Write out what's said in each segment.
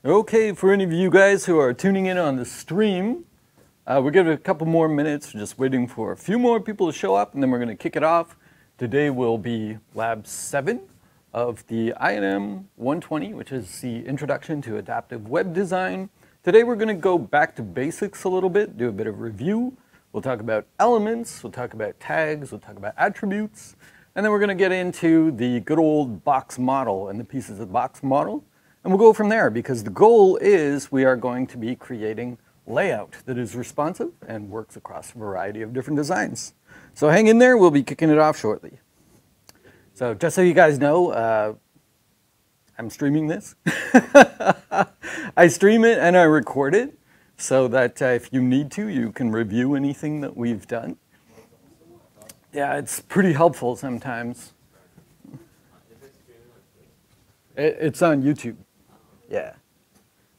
Okay, for any of you guys who are tuning in on the stream, we're giving a couple more minutes, just waiting for a few more people to show up, and then we're going to kick it off. Today will be Lab 7 of the INM 120, which is the Introduction to Adaptive Web Design. Today we're going to go back to basics a little bit, do a bit of review. We'll talk about elements, we'll talk about tags, we'll talk about attributes, and then we're going to get into the good old box model and the pieces of the box model. And we'll go from there, because the goal is we are going to be creating layout that is responsive and works across a variety of different designs. So hang in there, we'll be kicking it off shortly. So just so you guys know, I'm streaming this. I stream it and I record it so that if you need to, you can review anything that we've done. Yeah, it's pretty helpful sometimes. It's on YouTube. Yeah.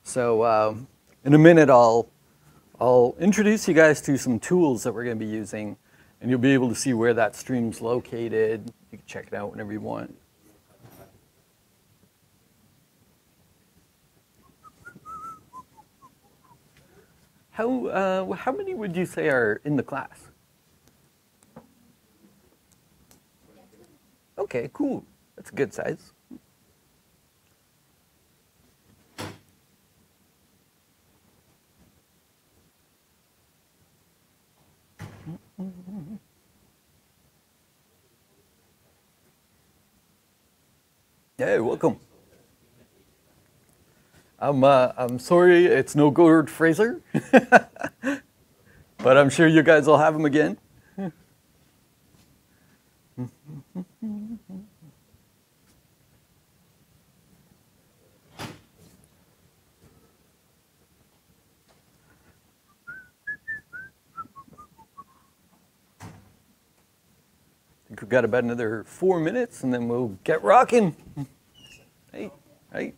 So in a minute, I'll introduce you guys to some tools that we're going to be using, and you'll be able to see where that stream's located. You can check it out whenever you want. How many would you say are in the class? Okay, cool. That's a good size. Hey, welcome. I'm sorry it's no Gord Fraser, but I'm sure you guys will have him again. I think we've got about another 4 minutes, and then we'll get rocking. Hey, hey.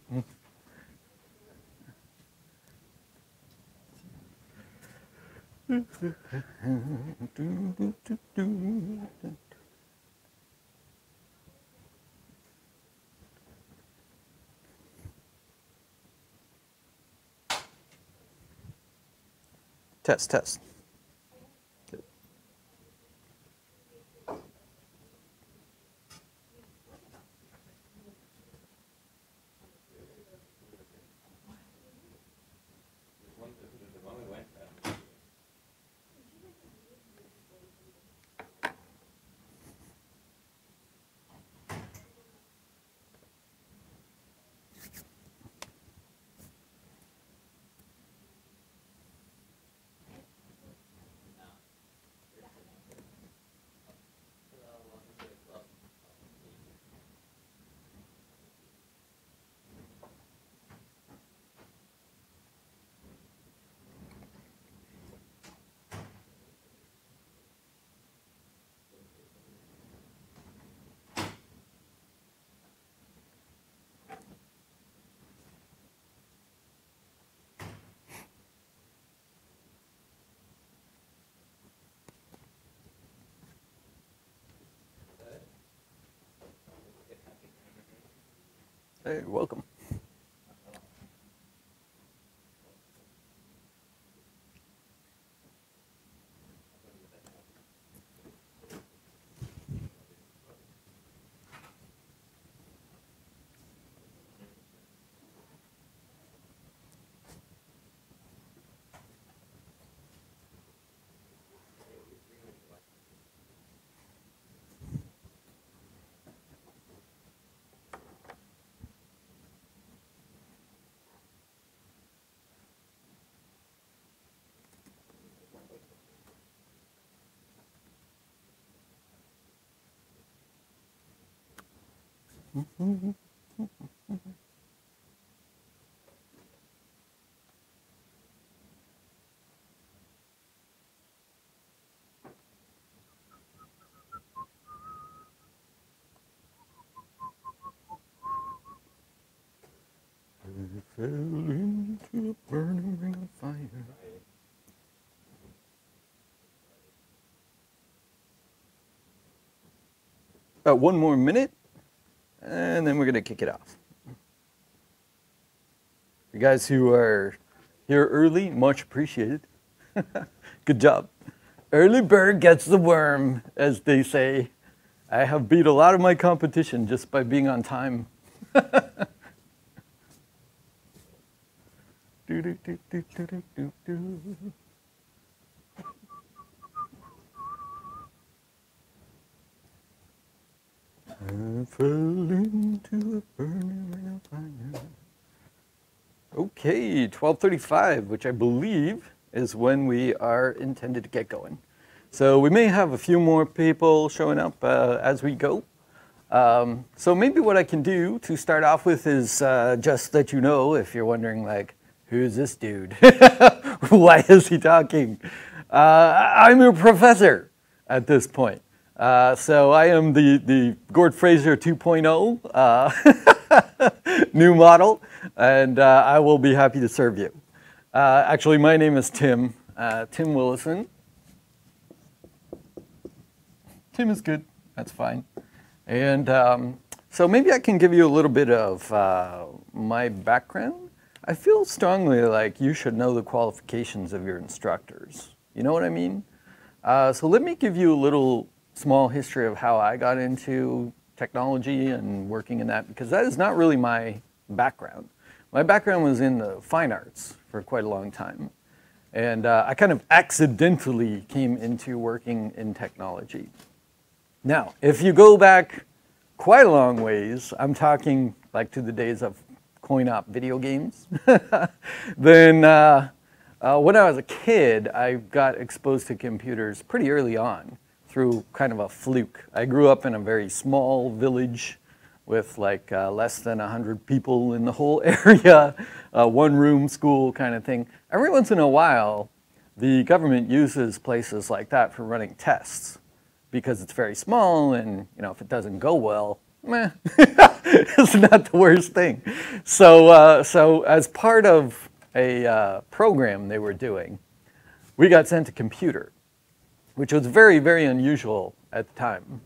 Test, test. Hey, welcome. We fell into a burning ring of fire. About 1 more minute, and then we're going to kick it off. You guys who are here early, much appreciated. Good job. Early bird gets the worm, as they say. I have beat a lot of my competition just by being on time. Do, do, do, do, do, do, do. I fell into a burning ring of fire. Okay, 12:35, which I believe is when we are intended to get going. So we may have a few more people showing up as we go. So maybe what I can do to start off with is just let you know, if you're wondering, like, who's this dude? Why is he talking? I'm your professor at this point. So I am the Gord Fraser 2.0 new model, and I will be happy to serve you. Actually, my name is Tim, Tim Willison. Tim is good, that's fine. And so maybe I can give you a little bit of my background. I feel strongly like you should know the qualifications of your instructors. You know what I mean? So let me give you a little small history of how I got into technology and working in that, because that is not really my background. My background was in the fine arts for quite a long time. And I kind of accidentally came into working in technology. Now, if you go back quite a long ways, I'm talking like to the days of coin-op video games, then when I was a kid, I got exposed to computers pretty early on through kind of a fluke. I grew up in a very small village with like less than 100 people in the whole area, one-room school kind of thing. Every once in a while, the government uses places like that for running tests because it's very small, and you know, if it doesn't go well, meh, it's not the worst thing. So, so as part of a program they were doing, we got sent a computer, which was very, very unusual at the time.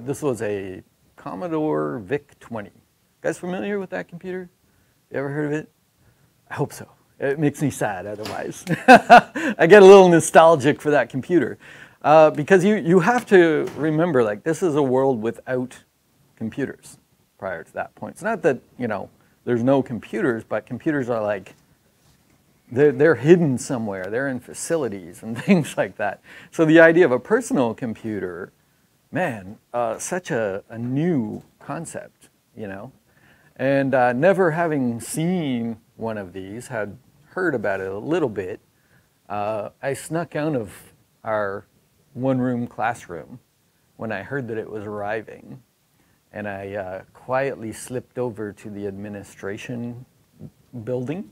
This was a Commodore VIC-20. Guys familiar with that computer? You ever heard of it? I hope so. It makes me sad otherwise. I get a little nostalgic for that computer. Because you have to remember, like, this is a world without computers prior to that point. It's not that, you know, there's no computers, but computers are like, they're hidden somewhere. They're in facilities and things like that. So the idea of a personal computer, man, such a new concept, you know. And never having seen one of these, had heard about it a little bit, I snuck out of our one-room classroom when I heard that it was arriving. And I quietly slipped over to the administration building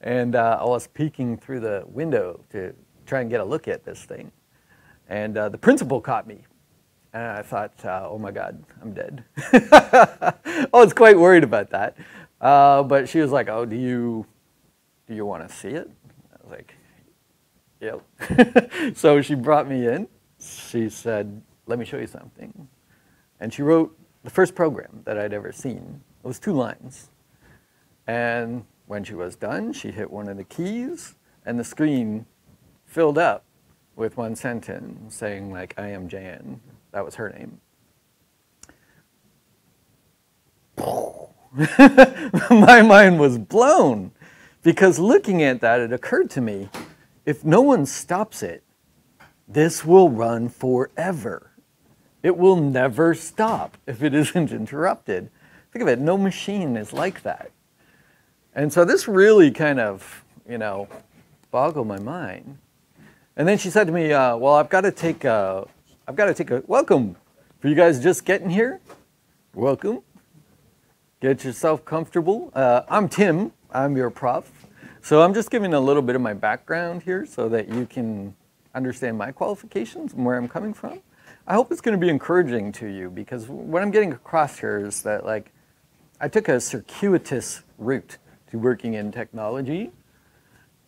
and I was peeking through the window to try and get a look at this thing. And the principal caught me. And I thought, oh my God, I'm dead. I was quite worried about that. But she was like, oh, do you want to see it? I was like, yep. So she brought me in. She said, let me show you something. And she wrote the first program that I'd ever seen. It was 2 lines. And when she was done, she hit one of the keys, and the screen filled up with one sentence saying, like, I am Jan. That was her name. My mind was blown, because looking at that, it occurred to me, if no one stops it, this will run forever. It will never stop if it isn't interrupted. Think of it, no machine is like that. And so this really kind of, you know, boggled my mind. And then she said to me, well, I've got to take a welcome. For you guys just getting here, welcome. Get yourself comfortable. I'm Tim, I'm your prof. So I'm just giving a little bit of my background here so that you can understand my qualifications and where I'm coming from. I hope it's going to be encouraging to you, because what I'm getting across here is that, like, I took a circuitous route to working in technology,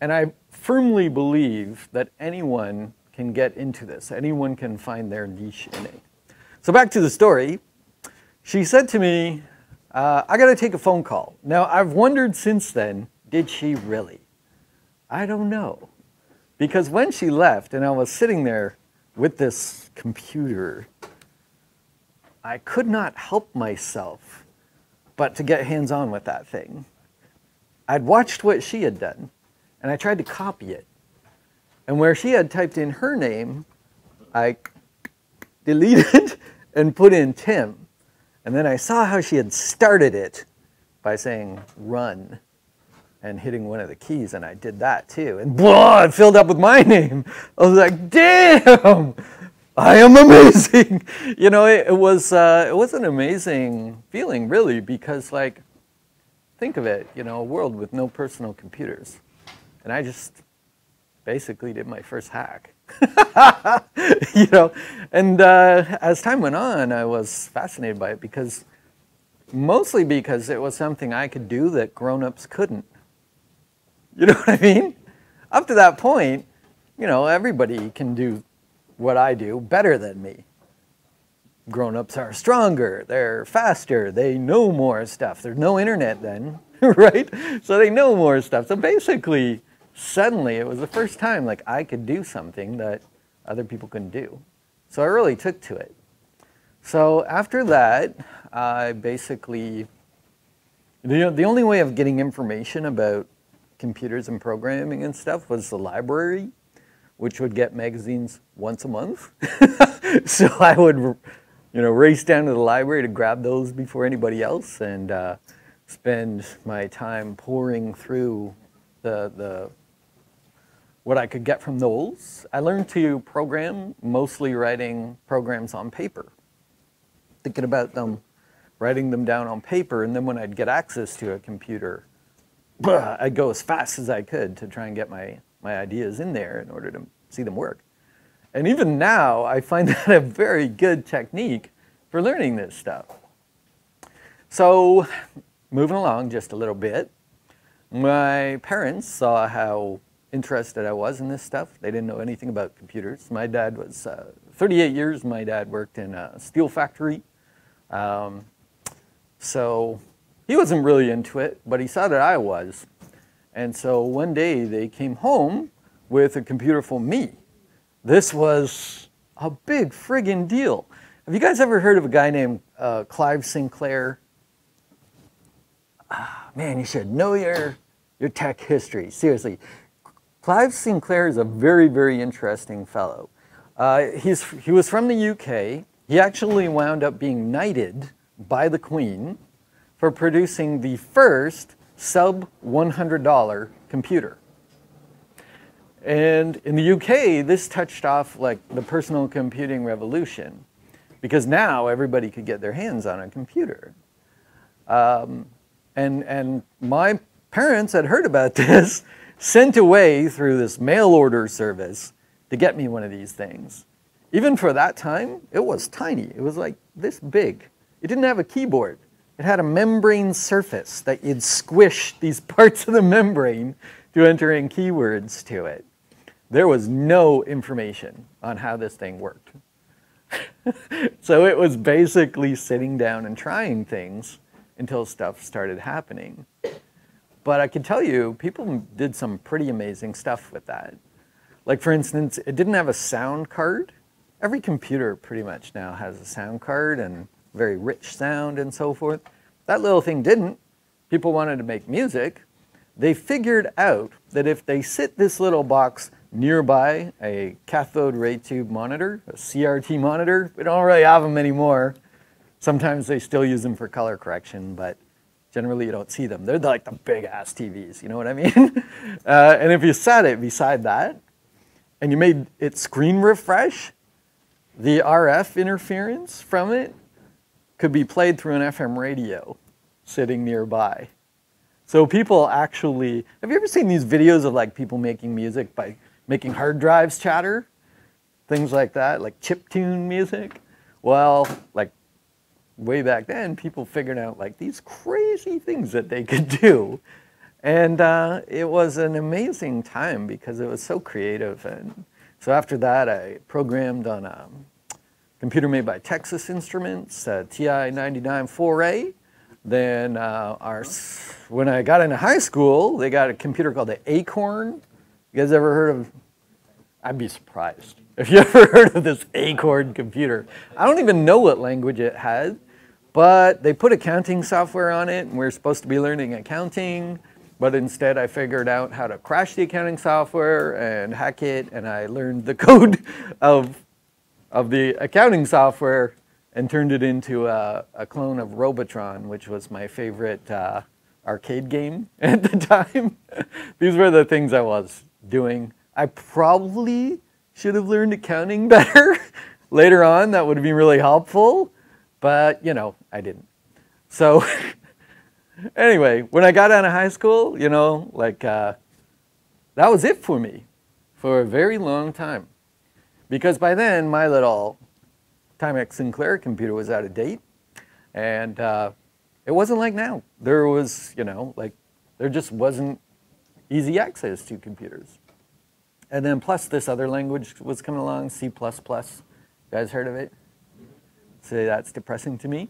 and I firmly believe that anyone can get into this. Anyone can find their niche in it. So back to the story. She said to me, I got to take a phone call. Now, I've wondered since then, did she really? I don't know. Because when she left and I was sitting there with this computer, I could not help myself but to get hands-on with that thing. I'd watched what she had done, and I tried to copy it. And where she had typed in her name, I deleted and put in Tim. And then I saw how she had started it by saying run and hitting one of the keys, and I did that too. And blah, it filled up with my name. I was like, damn, I am amazing. You know, it was an amazing feeling, really, because, like, think of it, you know, a world with no personal computers. And I just basically did my first hack. You know, and as time went on, I was fascinated by it mostly because it was something I could do that grown-ups couldn't. You know what I mean? Up to that point, you know, everybody can do what I do better than me. Grown-ups are stronger, they're faster, they know more stuff. There's no internet then, right? So they know more stuff. So basically, suddenly it was the first time like I could do something that other people couldn't do. So I really took to it. So after that, I basically, the only way of getting information about computers and programming and stuff was the library, which would get magazines once a month. So I would, you know, race down to the library to grab those before anybody else and spend my time pouring through what I could get from those. I learned to program, mostly writing programs on paper, thinking about them, writing them down on paper, and then when I'd get access to a computer, I'd go as fast as I could to try and get my ideas in there in order to see them work. And even now, I find that a very good technique for learning this stuff. So, moving along just a little bit, my parents saw how interested I was in this stuff. They didn't know anything about computers. My dad was 38 years. My dad worked in a steel factory. So he wasn't really into it, but he saw that I was. And so one day they came home with a computer for me. This was a big friggin' deal. Have you guys ever heard of a guy named Clive Sinclair? Man, you should know your tech history, seriously. Clive Sinclair is a very, very interesting fellow. He was from the UK. He actually wound up being knighted by the Queen for producing the first sub-$100 computer. And in the UK, this touched off like the personal computing revolution, because now everybody could get their hands on a computer. And my parents had heard about this, sent away through this mail order service to get me one of these things. Even for that time, it was tiny. It was like this big. It didn't have a keyboard. It had a membrane surface that you'd squish these parts of the membrane to enter in keywords to it. There was no information on how this thing worked. So it was basically sitting down and trying things until stuff started happening. But I can tell you, people did some pretty amazing stuff with that. Like, for instance, it didn't have a sound card. Every computer pretty much now has a sound card and very rich sound and so forth. That little thing didn't. People wanted to make music. They figured out that if they sit this little box nearby a cathode ray tube monitor, a CRT monitor, we don't really have them anymore. Sometimes they still use them for color correction, but generally you don't see them. They're like the big ass TVs, you know what I mean? And if you sat it beside that and you made it screen refresh, the RF interference from it could be played through an FM radio sitting nearby. So people actually, have you ever seen these videos of like people making music by making hard drives chatter? Things like that, like chiptune music? Well, like way back then, people figured out like these crazy things that they could do. And it was an amazing time because it was so creative. And so after that, I programmed on computer made by Texas Instruments, TI-99 4A. Then when I got into high school, they got a computer called the Acorn. You guys ever heard of? I'd be surprised if you ever heard of this Acorn computer. I don't even know what language it had, but they put accounting software on it, and we were supposed to be learning accounting. But instead, I figured out how to crash the accounting software and hack it, and I learned the code of the accounting software and turned it into a clone of Robotron, which was my favorite arcade game at the time. These were the things I was doing. I probably should have learned accounting better later on. That would have been really helpful, but you know, I didn't. So anyway, when I got out of high school, you know, like that was it for me for a very long time. Because by then, my little Clive Sinclair computer was out of date, and it wasn't like now. There was, you know, like there just wasn't easy access to computers. And then plus this other language was coming along, C++. You guys heard of it? Say that's depressing to me.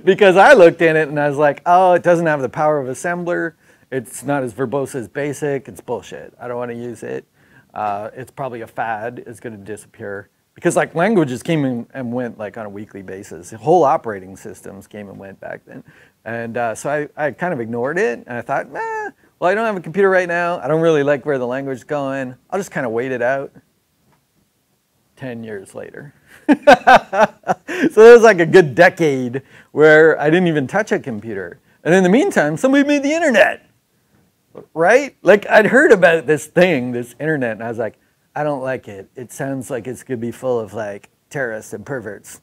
Because I looked in it and I was like, oh, it doesn't have the power of assembler. It's not as verbose as BASIC. It's bullshit. I don't want to use it. It's probably a fad. It's going to disappear. Because like languages came in and went like on a weekly basis. Whole operating systems came and went back then. And so I kind of ignored it. And I thought, well, I don't have a computer right now. I don't really like where the language is going. I'll just kind of wait it out. 10 years later. So there was like a good decade where I didn't even touch a computer. And in the meantime, somebody made the internet. Right? Like I'd heard about this thing, this internet, and I was like, I don't like it. It sounds like it's going to be full of like terrorists and perverts.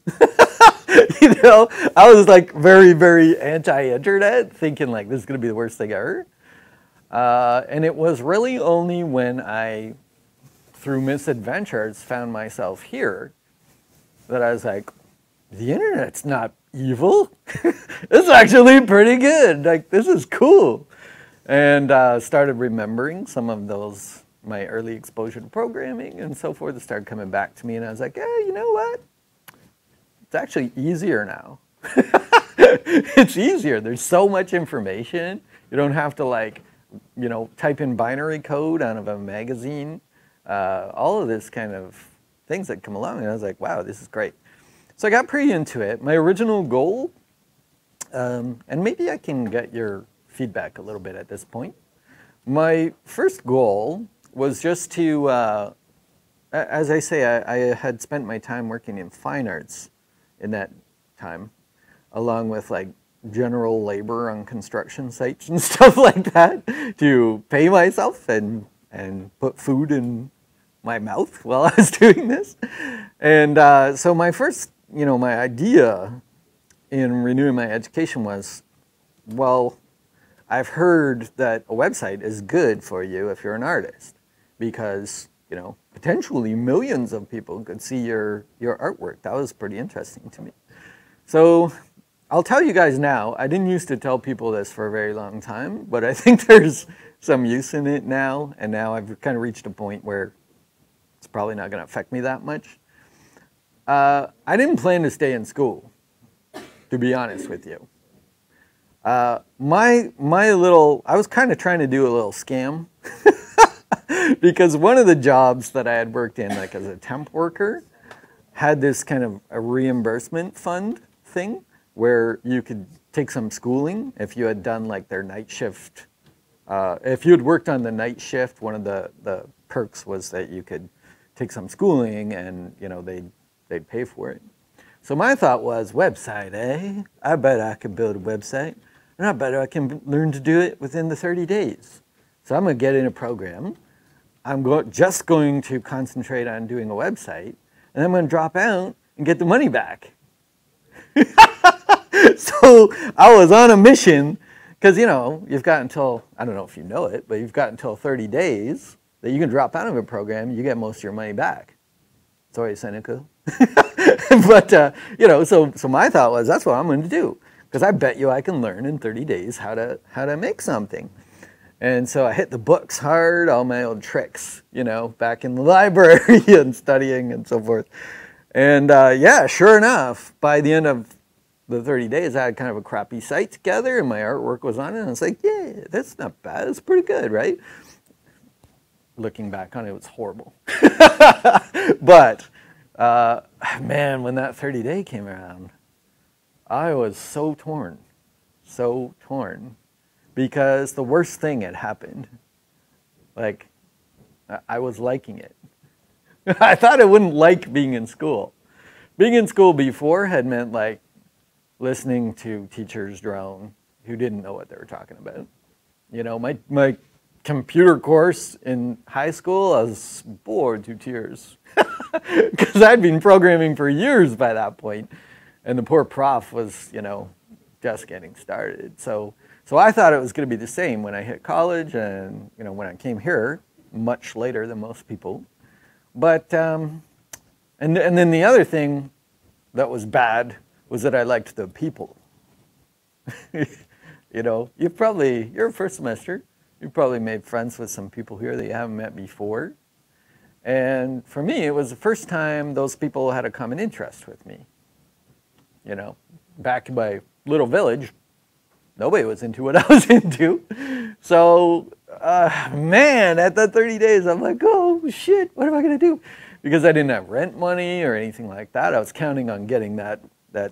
You know, I was like very, very anti-internet, thinking like this is going to be the worst thing ever. And it was really only when I, through misadventures, found myself here that I was like, the internet's not evil. It's actually pretty good. Like, this is cool. And started remembering some of those, my early exposure to programming and so forth. It started coming back to me, and I was like, yeah, you know what? It's actually easier now. It's easier. There's so much information. You don't have to like, you know, type in binary code out of a magazine. All of this kind of things that come along, and I was like, wow, this is great. So I got pretty into it. My original goal, and maybe I can get your feedback a little bit at this point. My first goal was just to, as I say, I had spent my time working in fine arts in that time, along with like general labor on construction sites and stuff like that, to pay myself and put food in my mouth while I was doing this. And so my first, you know, my idea in renewing my education was, well, I've heard that a website is good for you if you're an artist, because, you know, potentially millions of people could see your artwork. That was pretty interesting to me. So I'll tell you guys now, I didn't used to tell people this for a very long time, but I think there's some use in it now, and now I've kind of reached a point where it's probably not going to affect me that much. I didn't plan to stay in school, to be honest with you. I was kind of trying to do a little scam because one of the jobs that I had worked in, like as a temp worker, had this kind of a reimbursement fund thing where you could take some schooling if you had done like their night shift. If you had worked on the night shift, one of the perks was that you could take some schooling, and you know they'd pay for it. So my thought was, website, eh? I bet I can build a website, and I bet I can learn to do it within the 30 days. So I'm going to get in a program. I'm just going to concentrate on doing a website, and I'm going to drop out and get the money back. So I was on a mission, because, you know, you've got until, I don't know if you know it, but you've got until 30 days that you can drop out of a program, you get most of your money back. Sorry, Seneca. But, you know, so my thought was, that's what I'm going to do, because I bet you I can learn in 30 days how to make something. And so I hit the books hard, all my old tricks, you know, back in the library and studying and so forth. And yeah, sure enough, by the end of the 30 days, I had kind of a crappy site together, and my artwork was on it, and I was like, yeah, that's not bad. It's pretty good, right? Looking back on it, it was horrible. But, man, when that 30-day came around, I was so torn, because the worst thing had happened. Like, I was liking it. I thought I wouldn't like being in school. Being in school before had meant, like, listening to teachers drone who didn't know what they were talking about. You know, my computer course in high school, I was bored to tears. Because I'd been programming for years by that point, and the poor prof was, you know, just getting started. So I thought it was going to be the same when I hit college and, you know, when I came here, much later than most people. But, and then the other thing that was bad was that I liked the people. You know, you're a first semester, you've probably made friends with some people here that you haven't met before. And for me, it was the first time those people had a common interest with me. You know, back in my little village, nobody was into what I was into. So, man, at that 30 days, I'm like, oh, shit, what am I going to do? Because I didn't have rent money or anything like that. I was counting on getting that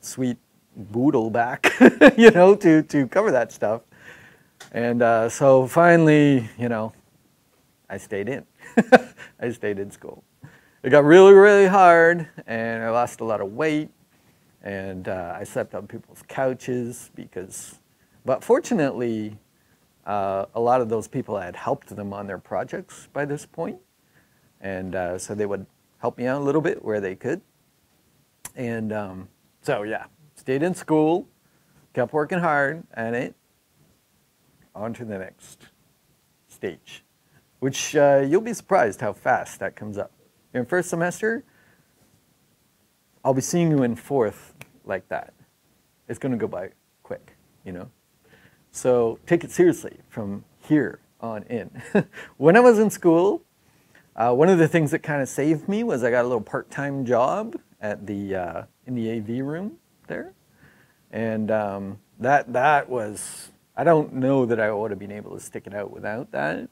sweet boodle back, you know, to cover that stuff. And so finally, you know, I stayed in. I stayed in school. It got really, really hard, and I lost a lot of weight, and I slept on people's couches but fortunately, a lot of those people, I had helped them on their projects by this point, and so they would help me out a little bit where they could. And so yeah, stayed in school, kept working hard at it, on to the next stage, which you'll be surprised how fast that comes up. In first semester, I'll be seeing you in fourth like that. It's going to go by quick, you know? So take it seriously from here on in. When I was in school, one of the things that kind of saved me was I got a little part-time job at the in the AV room there. And that was, I don't know that I would have been able to stick it out without that.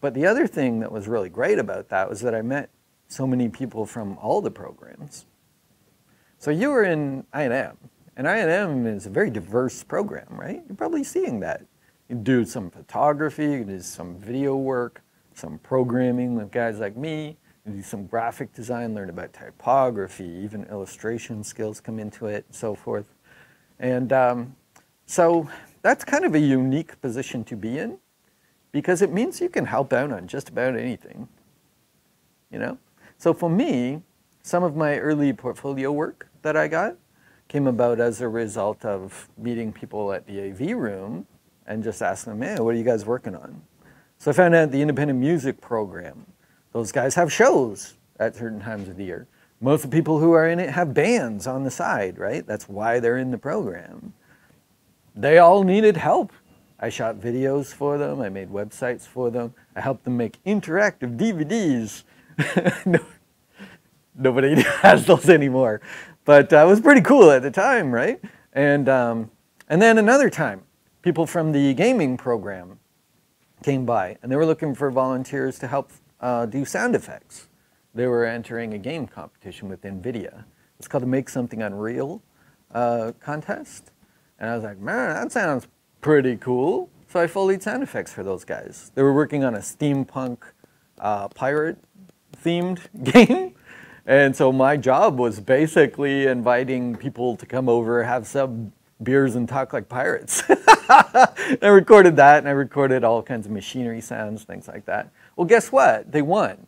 But the other thing that was really great about that was that I met so many people from all the programs. So you were in I&M, and I&M is a very diverse program, right? You're probably seeing that. You do some photography, you do some video work, some programming with guys like me, you do some graphic design, learn about typography, even illustration skills come into it, and so forth. And so that's kind of a unique position to be in, because it means you can help out on just about anything, you know? So for me, some of my early portfolio work that I got came about as a result of meeting people at the AV room and just asking them, hey, what are you guys working on? So I found out the independent music program, those guys have shows at certain times of the year. Most of the people who are in it have bands on the side, right? That's why they're in the program. They all needed help. I shot videos for them, I made websites for them, I helped them make interactive DVDs. Nobody has those anymore. But it was pretty cool at the time, right? And then another time, people from the gaming program came by, and they were looking for volunteers to help do sound effects. They were entering a game competition with NVIDIA. It's called the Make Something Unreal contest. And I was like, man, that sounds pretty cool. So I Foleyed sound effects for those guys. They were working on a steampunk pirate-themed game. And so my job was basically inviting people to come over, have some beers, and talk like pirates. I recorded that, and I recorded all kinds of machinery sounds, things like that. Well, guess what? They won.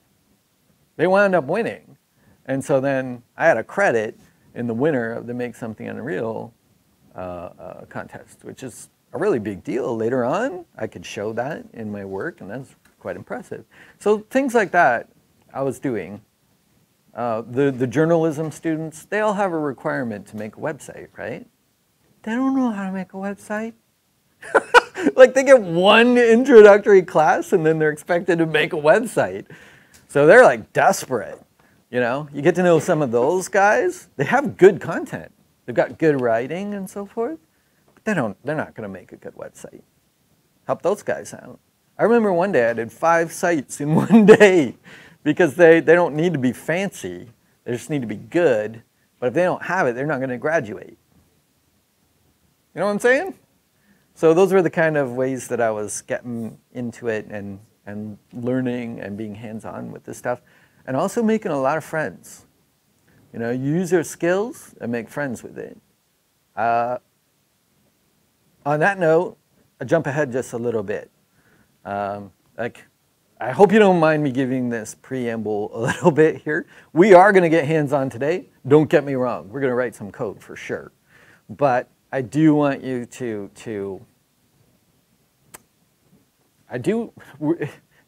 They wound up winning. And so then I had a credit in the winner of the Make Something Unreal contest, which is a really big deal. Later on, I could show that in my work, and that's quite impressive. So things like that I was doing. The journalism students, they all have a requirement to make a website, right? They don't know how to make a website. Like they get one introductory class and then they're expected to make a website. So they're like desperate, you know? You get to know some of those guys, they have good content. They've got good writing and so forth, but they're not going to make a good website. Help those guys out. I remember one day I did 5 sites in one day because they don't need to be fancy. They just need to be good. But if they don't have it, they're not going to graduate. You know what I'm saying? So those were the kind of ways that I was getting into it and learning and being hands-on with this stuff. And also making a lot of friends. You know, use your skills and make friends with it. On that note, I jump ahead just a little bit. I hope you don't mind me giving this preamble a little bit here. We are going to get hands-on today. Don't get me wrong. We're going to write some code for sure. But I do want you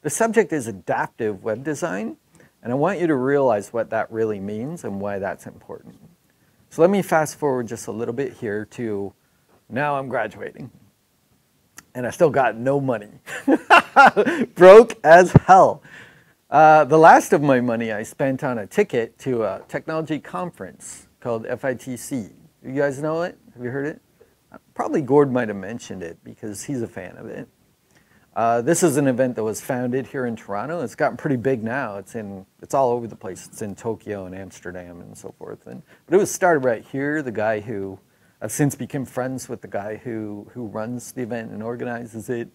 the subject is adaptive web design, and I want you to realize what that really means and why that's important. So let me fast forward just a little bit here to now I'm graduating. And I still got no money. Broke as hell. The last of my money I spent on a ticket to a technology conference called FITC. You guys know it? Have you heard it? Probably Gord might have mentioned it because he's a fan of it. This is an event that was founded here in Toronto. It's gotten pretty big now. It's all over the place. It's in Tokyo and Amsterdam and so forth. But it was started right here. The guy who I've since become friends with the guy who runs the event and organizes it.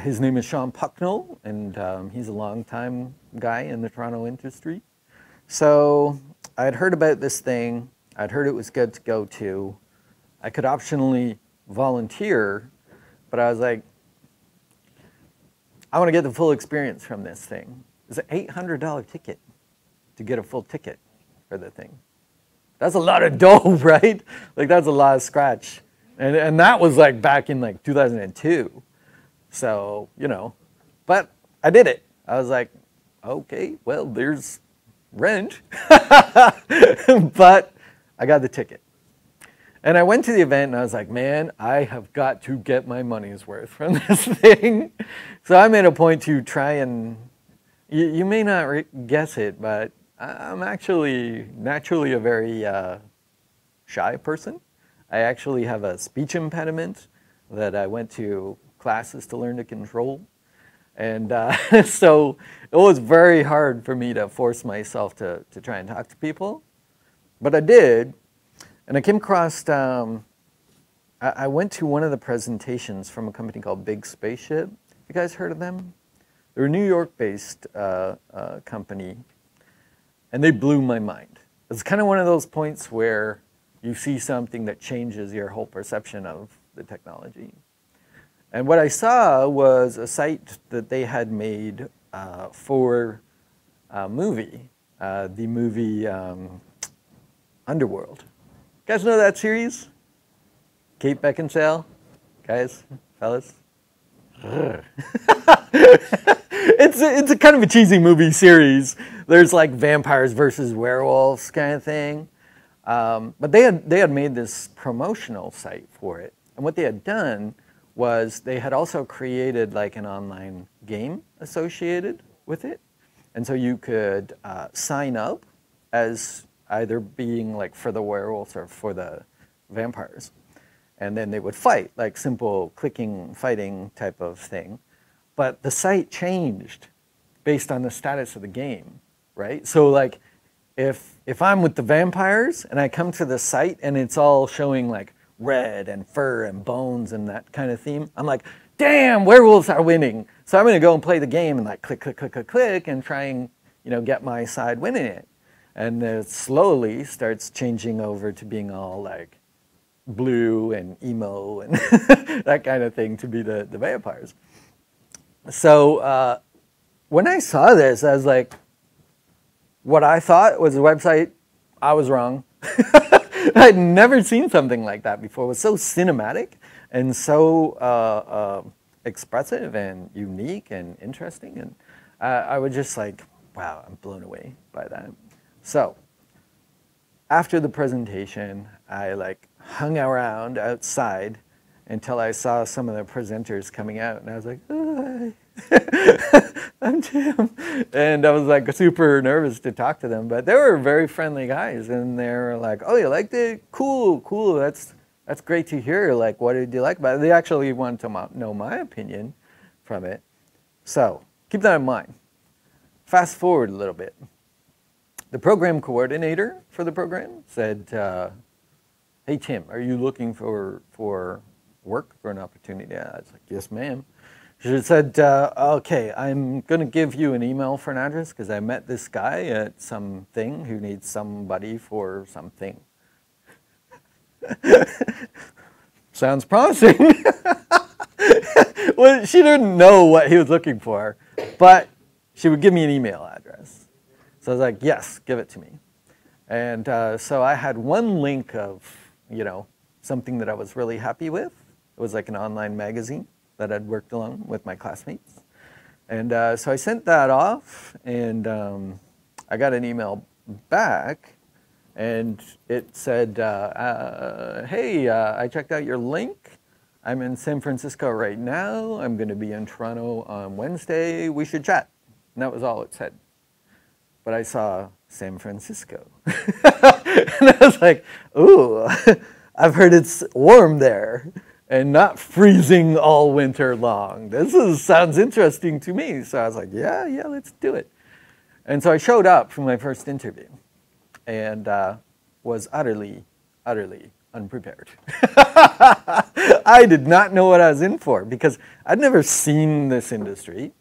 His name is Sean Pucknell, and he's a longtime guy in the Toronto industry. So I'd heard about this thing. I'd heard it was good to go to. I could optionally volunteer, but I was like, I want to get the full experience from this thing. It's an $800 ticket to get a full ticket for the thing. That's a lot of dough, right? Like that's a lot of scratch. And that was like back in like 2002. So, you know, but I did it. I was like, okay, well, there's rent. But I got the ticket. And I went to the event and I was like, man, I have got to get my money's worth from this thing. So I made a point to try and, you may not guess it, but I'm actually naturally a very shy person. I actually have a speech impediment that I went to classes to learn to control. And so it was very hard for me to force myself to try and talk to people. But I did. And I came across, I went to one of the presentations from a company called Big Spaceship. You guys heard of them? They're a New York-based company. And they blew my mind. It's kind of one of those points where you see something that changes your whole perception of the technology. And what I saw was a site that they had made for a movie, the movie Underworld. You guys know that series? Kate Beckinsale? Guys, fellas? It's a kind of a cheesy movie series. There's like vampires versus werewolves kind of thing. But they had made this promotional site for it. And what they had done was they had also created like an online game associated with it. And so you could sign up as either being like for the werewolves or for the vampires. And then they would fight, like simple clicking, fighting type of thing. But the site changed based on the status of the game, right? So like if I'm with the vampires and I come to the site and it's all showing like red and fur and bones and that kind of theme, I'm like, damn, werewolves are winning. So I'm going to go and play the game and like click, click, click, click, click and try and, you know, get my side winning it. And it slowly starts changing over to being all like blue and emo and that kind of thing to be the vampires. So when I saw this, I was like, what I thought was a website, I was wrong. I'd never seen something like that before. It was so cinematic and so expressive and unique and interesting. And I was just like, wow, I'm blown away by that. So after the presentation, I like hung around outside until I saw some of the presenters coming out, and I was like, "Hi, I'm Tim," and I was like super nervous to talk to them, but they were very friendly guys, and they were like, "Oh, you liked it? Cool, cool. That's great to hear. Like, what did you like about it?" They actually wanted to know my opinion from it, so keep that in mind. Fast forward a little bit. The program coordinator for the program said, "Hey Tim, are you looking for work, for an opportunity?" I was like, "Yes, ma'am." She said, "Okay, I'm going to give you an email for an address because I met this guy at something who needs somebody for something." Sounds promising. Well, she didn't know what he was looking for, but she would give me an email address. So I was like, "Yes, give it to me." And so I had one link of, something that I was really happy with. It was like an online magazine that I'd worked along with my classmates. And so I sent that off, and I got an email back, and it said, "Hey, I checked out your link. I'm in San Francisco right now. I'm going to be in Toronto on Wednesday. We should chat." And that was all it said. But I saw San Francisco. And I was like, "Ooh, I've heard it's warm there and not freezing all winter long. Sounds interesting to me." So I was like, yeah, let's do it. And so I showed up for my first interview and was utterly unprepared. I did not know what I was in for because I'd never seen this industry.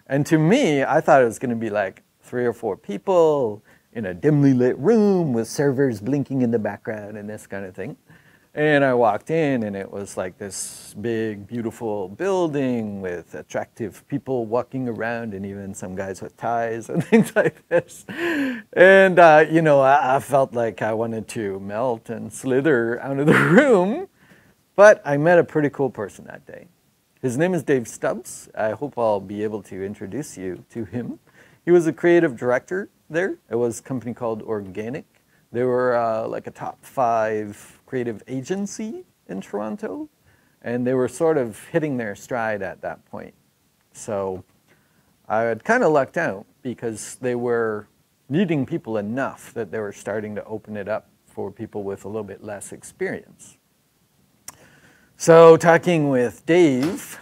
And to me, I thought it was going to be like 3 or 4 people in a dimly lit room with servers blinking in the background and this kind of thing. And I walked in, and it was like this big, beautiful building with attractive people walking around, and even some guys with ties and things like this. And, I felt like I wanted to melt and slither out of the room. But I met a pretty cool person that day. His name is Dave Stubbs. I hope I'll be able to introduce you to him. He was a creative director there. It was a company called Organic. They were like a top 5 creative agency in Toronto, and they were sort of hitting their stride at that point. So I had kind of lucked out because they were needing people enough that they were starting to open it up for people with a little bit less experience. So talking with Dave,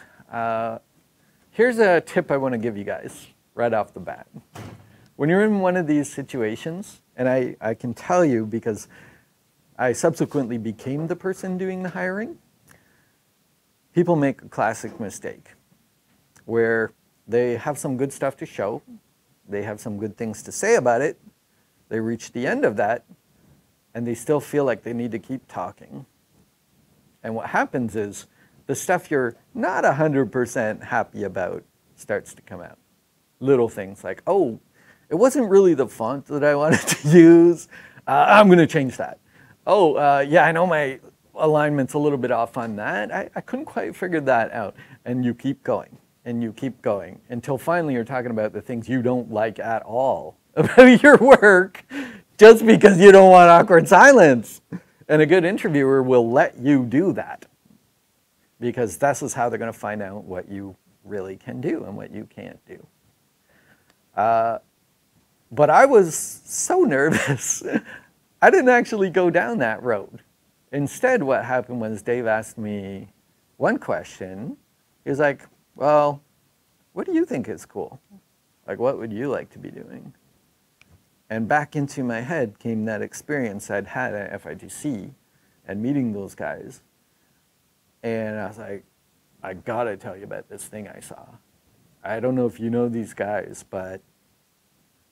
here's a tip I want to give you guys right off the bat. When you're in one of these situations, and I can tell you because I subsequently became the person doing the hiring, people make a classic mistake where they have some good stuff to show, they have some good things to say about it, they reach the end of that, and they still feel like they need to keep talking. And what happens is the stuff you're not 100% happy about starts to come out. Little things like, "Oh, it wasn't really the font that I wanted to use. I'm going to change that. Oh, yeah, I know my alignment's a little bit off on that. I couldn't quite figure that out." And you keep going, and you keep going, until finally you're talking about the things you don't like at all about your work, just because you don't want awkward silence. And a good interviewer will let you do that, because this is how they're going to find out what you really can do and what you can't do. But I was so nervous, I didn't actually go down that road. Instead, what happened was Dave asked me one question. He was like, "Well, what do you think is cool? Like, what would you like to be doing?" And back into my head came that experience I'd had at FITC and meeting those guys. And I was like, "I gotta tell you about this thing I saw. I don't know if you know these guys, but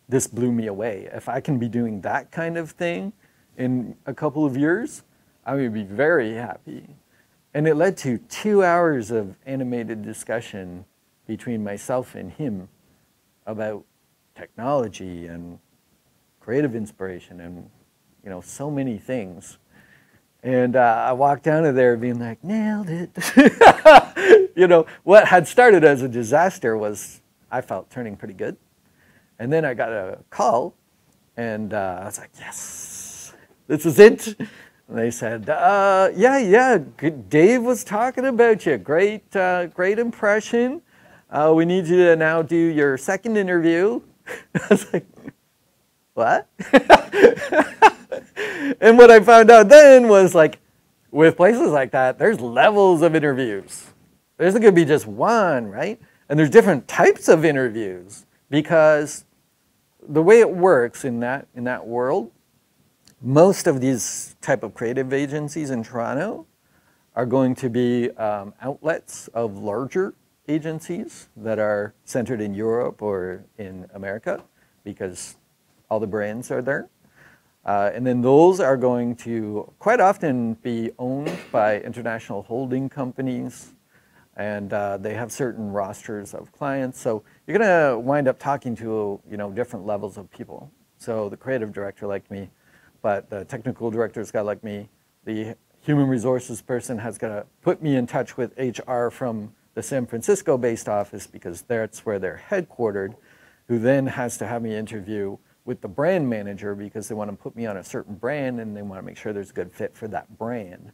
this blew me away. If I can be doing that kind of thing in a couple of years, I would be very happy." And it led to 2 hours of animated discussion between myself and him about technology and creative inspiration and, so many things. And I walked out of there being like, "Nailed it." What had started as a disaster was, I felt, turning pretty good. And then I got a call, and I was like, "Yes, this is it. And they said, yeah, Dave was talking about you. Great, great impression. We need you to now do your second interview. I was like, what? And what I found out then was like, with places like that, there's levels of interviews. There isn't going to be just one, right? And there's different types of interviews because the way it works in that world, most of these type of creative agencies in Toronto are going to be outlets of larger agencies that are centered in Europe or in America because all the brands are there. And then those are going to quite often be owned by international holding companies, and they have certain rosters of clients. So you're going to wind up talking to different levels of people. So the creative director like me, but the technical director's got like me. The human resources person has got to put me in touch with HR from the San Francisco-based office because that's where they're headquartered, who then has to have me interview with the brand manager because they want to put me on a certain brand and they want to make sure there's a good fit for that brand.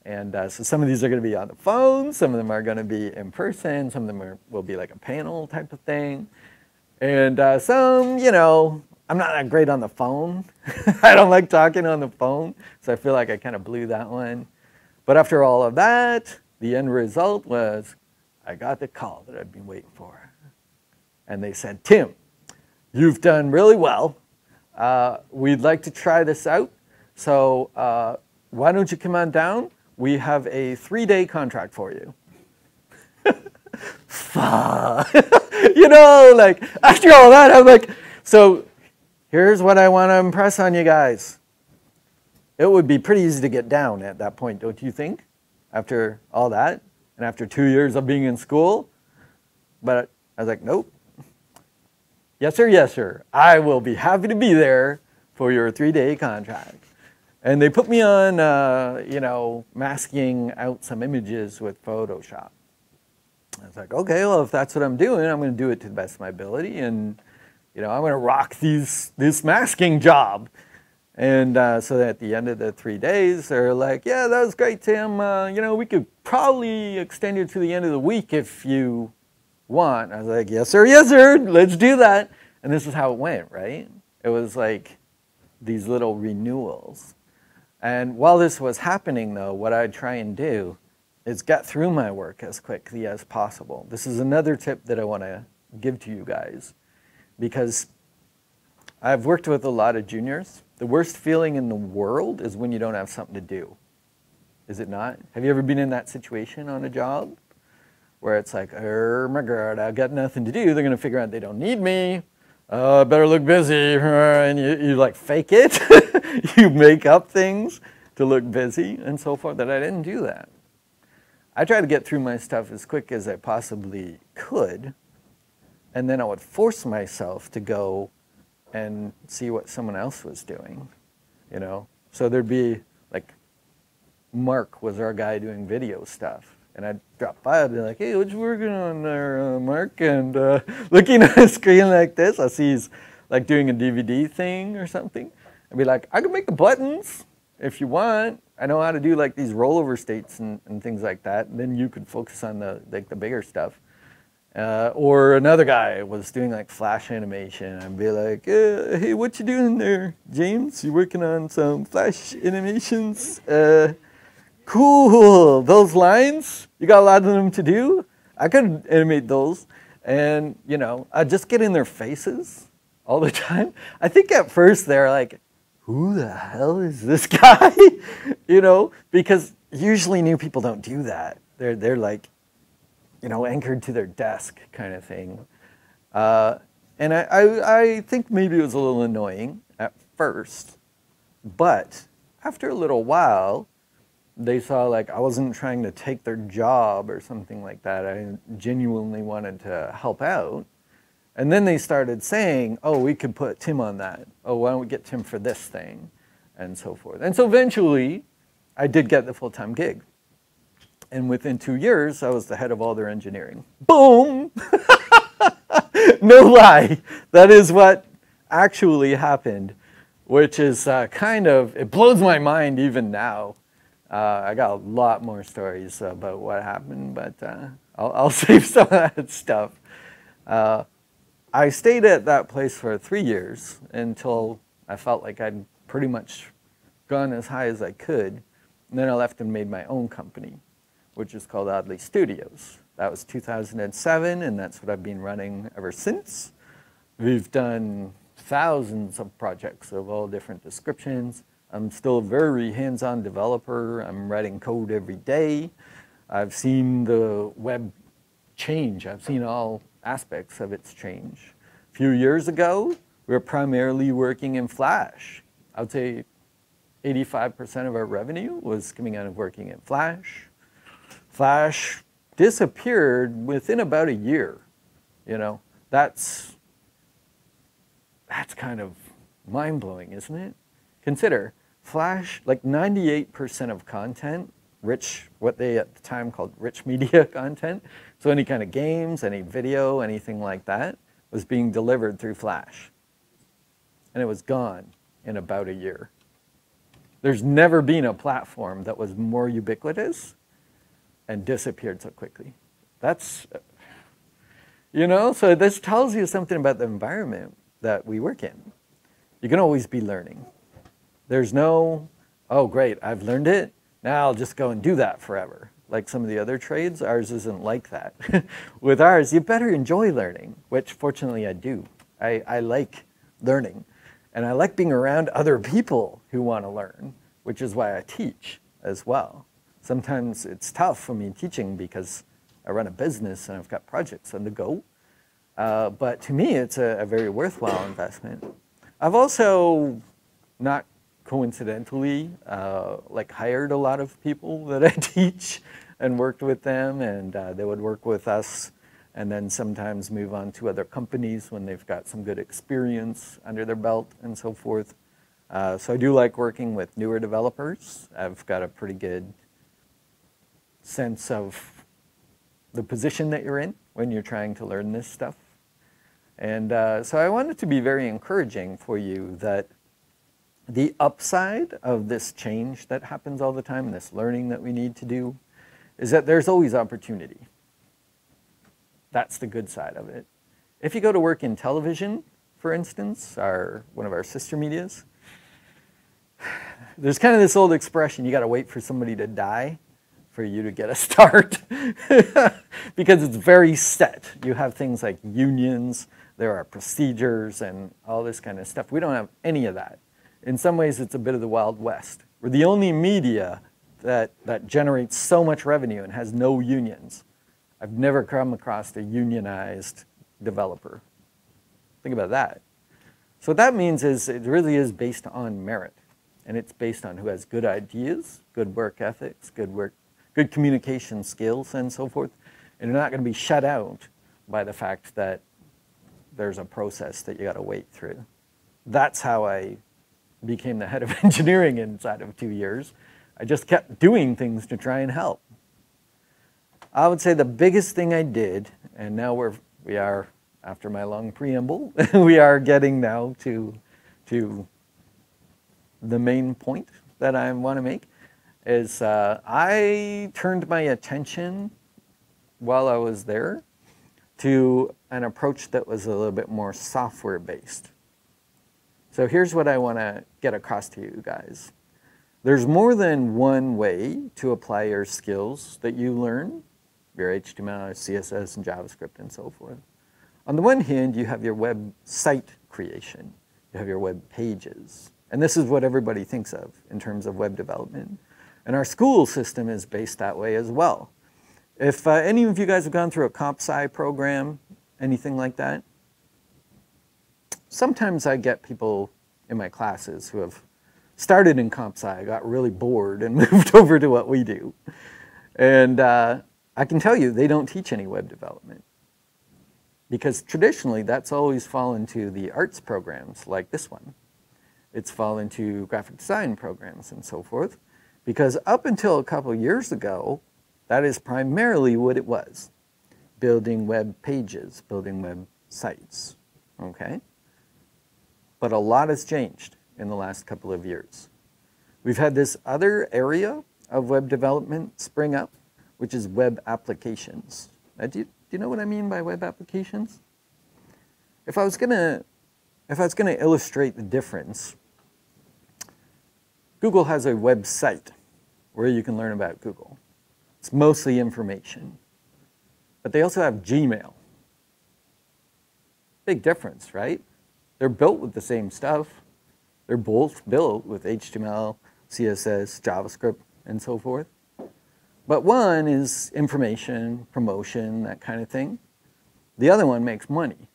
And so some of these are going to be on the phone, some of them are going to be in person, some of them will be like a panel type of thing. And some, I'm not that great on the phone. I don't like talking on the phone, so I feel like I kind of blew that one. But after all of that, the end result was I got the call that I'd been waiting for. And they said, Tim, you've done really well. We'd like to try this out. So why don't you come on down? We have a 3-day contract for you. Fuck. Like after all that, I'm like, so here's what I want to impress on you guys. It would be pretty easy to get down at that point, don't you think? After all that, and after 2 years of being in school. But I was like, nope. Yes, sir. I will be happy to be there for your 3-day contract. And they put me on, masking out some images with Photoshop. I was like, okay, well, if that's what I'm doing, I'm going to do it to the best of my ability. And, I'm going to rock this masking job. And so at the end of the 3 days, they're like, yeah, that was great, Tim. We could probably extend it to the end of the week if you want. I was like, yes, sir, let's do that. And this is how it went, right? It was like these little renewals. And while this was happening, though, what I'd try and do is get through my work as quickly as possible. This is another tip that I want to give to you guys, because I've worked with a lot of juniors. The worst feeling in the world is when you don't have something to do. Is it not? Have you ever been in that situation on a job where it's like, oh my God, I've got nothing to do. They're going to figure out they don't need me. I better look busy. And you like fake it. You make up things to look busy and so forth. That I didn't do that. I tried to get through my stuff as quick as I possibly could. And then I would force myself to go and see what someone else was doing, So there'd be like, Mark was our guy doing video stuff. And I'd drop by, I'd be like, hey, what you working on there, Mark? And looking at a screen like this, I see he's like doing a DVD thing or something. I'd be like, I can make the buttons if you want. I know how to do like these rollover states and things like that. And then you could focus on the bigger stuff. Or another guy was doing like flash animation. I'd be like, hey, what you doing there, James? You working on some flash animations? Cool, those lines, you got a lot of them to do. I could animate those. And, I'd just get in their faces all the time. I think at first they're like, who the hell is this guy? Because usually new people don't do that. They're like, anchored to their desk kind of thing. And I think maybe it was a little annoying at first, but after a little while, they saw like I wasn't trying to take their job or something like that. I genuinely wanted to help out. And then they started saying, oh, we could put Tim on that. Oh, why don't we get Tim for this thing? And so forth. And so eventually, I did get the full-time gig. And within 2 years, I was the head of all their engineering. Boom! No lie. That is what actually happened. which is kind of, it blows my mind even now. I got a lot more stories about what happened, but I'll save some of that stuff. I stayed at that place for 3 years until I felt like I'd pretty much gone as high as I could. And then I left and made my own company, which is called Oddly Studios. That was 2007, and that's what I've been running ever since. We've done thousands of projects of all different descriptions. I'm still a very hands-on developer. I'm writing code every day. I've seen the web change. I've seen all aspects of its change. A few years ago, we were primarily working in Flash. I would say 85% of our revenue was coming out of working in Flash. Flash disappeared within about a year. You know, that's kind of mind-blowing, isn't it? Consider Flash, like 98% of content, rich, what they at the time called rich media content, so any kind of games, any video, anything like that, was being delivered through Flash. And it was gone in about a year. There's never been a platform that was more ubiquitous and disappeared so quickly. That's, you know, so this tells you something about the environment that we work in. You can always be learning. There's no, oh great, I've learned it, now I'll just go and do that forever. Like some of the other trades, ours isn't like that. With ours, you better enjoy learning, which fortunately I do. I like learning. And I like being around other people who want to learn, which is why I teach as well. Sometimes it's tough for me teaching because I run a business and I've got projects on the go. But to me, it's a very worthwhile investment. I've also, not coincidentally, like hired a lot of people that I teach and worked with them, and they would work with us and then sometimes move on to other companies when they've got some good experience under their belt and so forth. So I do like working with newer developers. I've got a pretty good sense of the position that you're in when you're trying to learn this stuff. And so I want it to be very encouraging for you that the upside of this change that happens all the time, this learning that we need to do, is that there's always opportunity. That's the good side of it. If you go to work in television, for instance, one of our sister medias, there's kind of this old expression, you got to wait for somebody to die for you to get a start. Because it's very set. You have things like unions, there are procedures and all this kind of stuff. We don't have any of that. In some ways, it's a bit of the Wild West. We're the only media that generates so much revenue and has no unions. I've never come across a unionized developer. Think about that. So what that means is it really is based on merit. And it's based on who has good ideas, good work ethics, good communication skills, and so forth. And you're not going to be shut out by the fact that there's a process that you got to wait through. That's how I became the head of engineering inside of 2 years. I just kept doing things to try and help. I would say the biggest thing I did, and now we are after my long preamble, we are getting now to the main point that I want to make, is I turned my attention while I was there to an approach that was a little bit more software-based. So here's what I want to get across to you guys. There's more than one way to apply your skills that you learn, your HTML, CSS, and JavaScript, and so forth. On the one hand, you have your website creation. You have your web pages. And this is what everybody thinks of in terms of web development. And our school system is based that way as well. If any of you guys have gone through a comp sci program, anything like that, sometimes I get people in my classes who have started in comp sci, got really bored, and moved over to what we do. And I can tell you, they don't teach any web development. Because traditionally, that's always fallen to the arts programs like this one. It's fallen to graphic design programs and so forth. Because up until a couple of years ago, that is primarily what it was. Building web pages, building web sites, okay? But a lot has changed. in the last couple of years. We've had this other area of web development spring up, which is web applications. Now, do you know what I mean by web applications? If I was gonna illustrate the difference, Google has a website where you can learn about Google. It's mostly information. But they also have Gmail. Big difference, right? They're built with the same stuff. They're both built with HTML, CSS, JavaScript, and so forth. But one is information, promotion, that kind of thing. The other one makes money.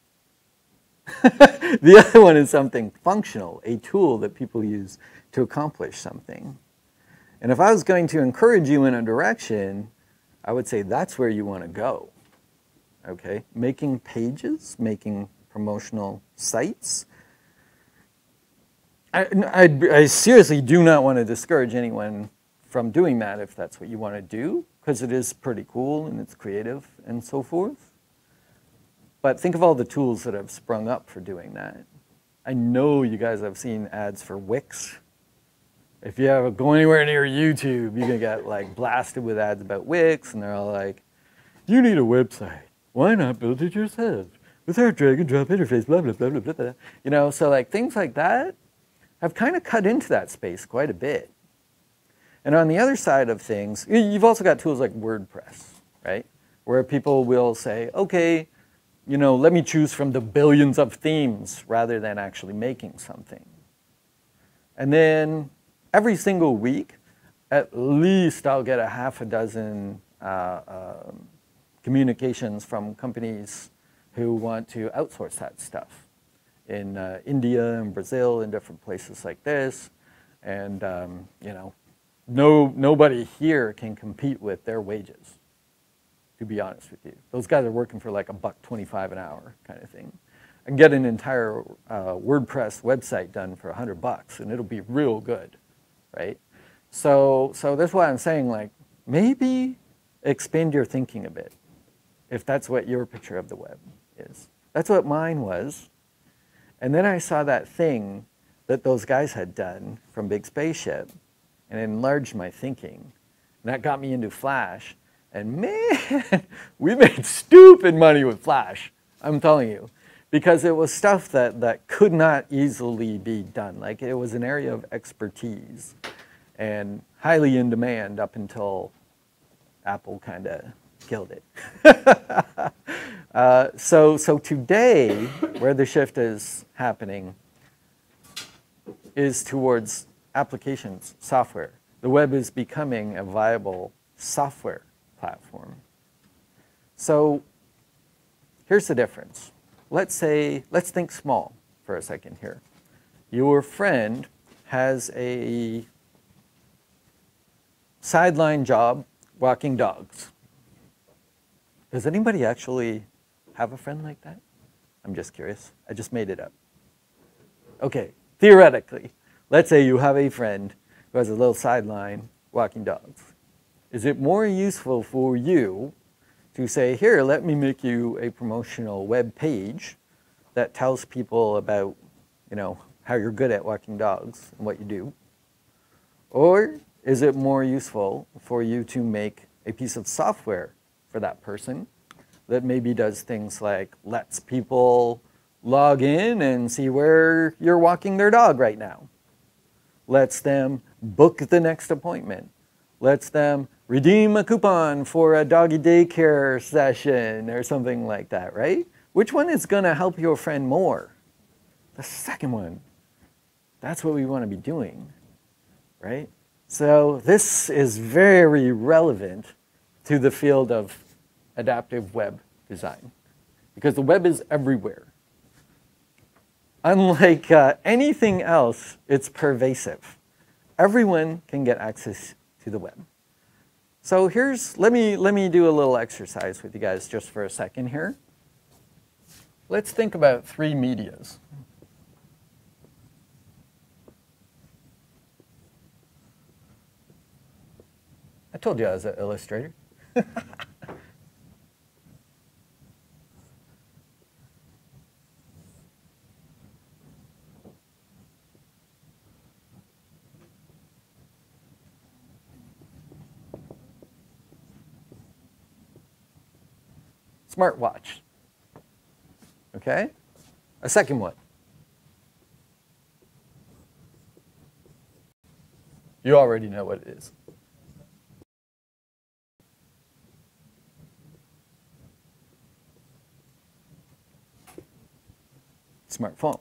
The other one is something functional, a tool that people use to accomplish something. And if I was going to encourage you in a direction, I would say that's where you want to go. Okay? Making pages, making promotional sites. I seriously do not want to discourage anyone from doing that if that's what you want to do, because it is pretty cool and it's creative and so forth. But think of all the tools that have sprung up for doing that. I know you guys have seen ads for Wix. If you ever go anywhere near YouTube, you're gonna get like blasted with ads about Wix, and they're all like, "You need a website. Why not build it yourself with our drag and drop interface?" Blah blah blah blah blah blah. You know, so like things like that have kind of cut into that space quite a bit. And on the other side of things, you've also got tools like WordPress, right? Where people will say, okay, you know, let me choose from the billions of themes rather than actually making something. And then every single week, at least I'll get a half a dozen communications from companies who want to outsource that stuff in India and Brazil and different places like this. And, you know, nobody here can compete with their wages, to be honest with you. Those guys are working for like $1.25 an hour kind of thing. I can get an entire WordPress website done for $100 and it'll be real good, right? So that's why I'm saying, like, maybe expand your thinking a bit, if that's what your picture of the web is. That's what mine was. And then I saw that thing that those guys had done from Big Spaceship, and it enlarged my thinking. And that got me into Flash. And man, we made stupid money with Flash, I'm telling you. Because it was stuff that could not easily be done. Like, it was an area of expertise and highly in demand up until Apple kind of killed it. So today, where the shift is happening is towards applications, software. The web is becoming a viable software platform. So here's the difference. Let's think small for a second here. Your friend has a sideline job walking dogs. Does anybody actually have a friend like that? I'm just curious. I just made it up. Okay, theoretically, let's say you have a friend who has a little sideline walking dogs. Is it more useful for you to say, here, let me make you a promotional web page that tells people about, you know, how you're good at walking dogs and what you do? Or is it more useful for you to make a piece of software for that person that maybe does things like lets people log in and see where you're walking their dog right now, lets them book the next appointment, lets them redeem a coupon for a doggy daycare session or something like that, right? Which one is going to help your friend more? The second one. That's what we want to be doing, right? So this is very relevant to the field of adaptive web design, because the web is everywhere. Unlike anything else, it's pervasive. Everyone can get access to the web. So let me do a little exercise with you guys just for a second here. Let's think about 3 medias. I told you I was an illustrator. Smartwatch. Okay? A second one. You already know what it is. Smartphone.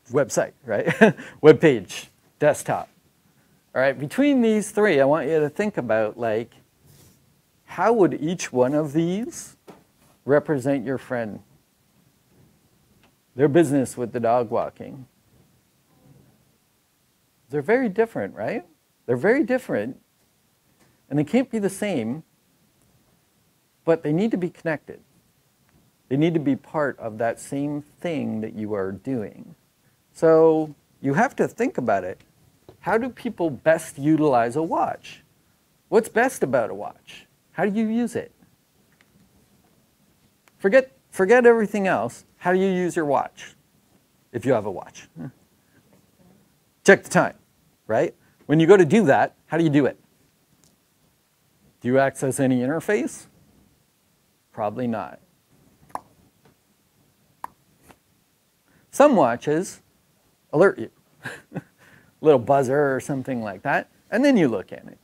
Website, right? Web page, desktop. All right, between these three, I want you to think about, like, how would each one of these represent your friend? Their business with the dog walking. They're very different, right? They're very different, and they can't be the same, but they need to be connected. They need to be part of that same thing that you are doing. So you have to think about it. How do people best utilize a watch? What's best about a watch? How do you use it? Forget everything else. How do you use your watch if you have a watch? Check the time, right? When you go to do that, how do you do it? Do you access any interface? Probably not. Some watches alert you, a little buzzer or something like that, and then you look at it.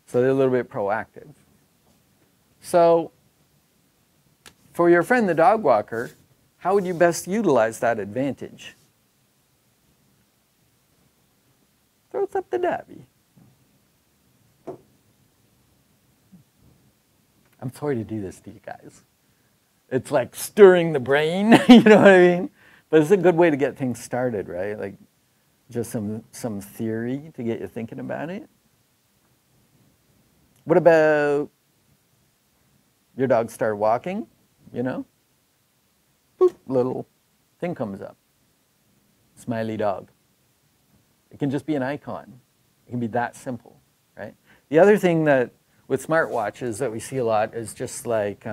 So they're a little bit proactive. So for your friend the dog walker, how would you best utilize that advantage? Throws up the Navi. I'm sorry to do this to you guys. It's like stirring the brain, you know what I mean? But it's a good way to get things started, right? Like just some theory to get you thinking about it. What about your dog start walking, you know? Boop, little thing comes up. Smiley dog. It can just be an icon. It can be that simple, right? The other thing that with smartwatches that we see a lot is just like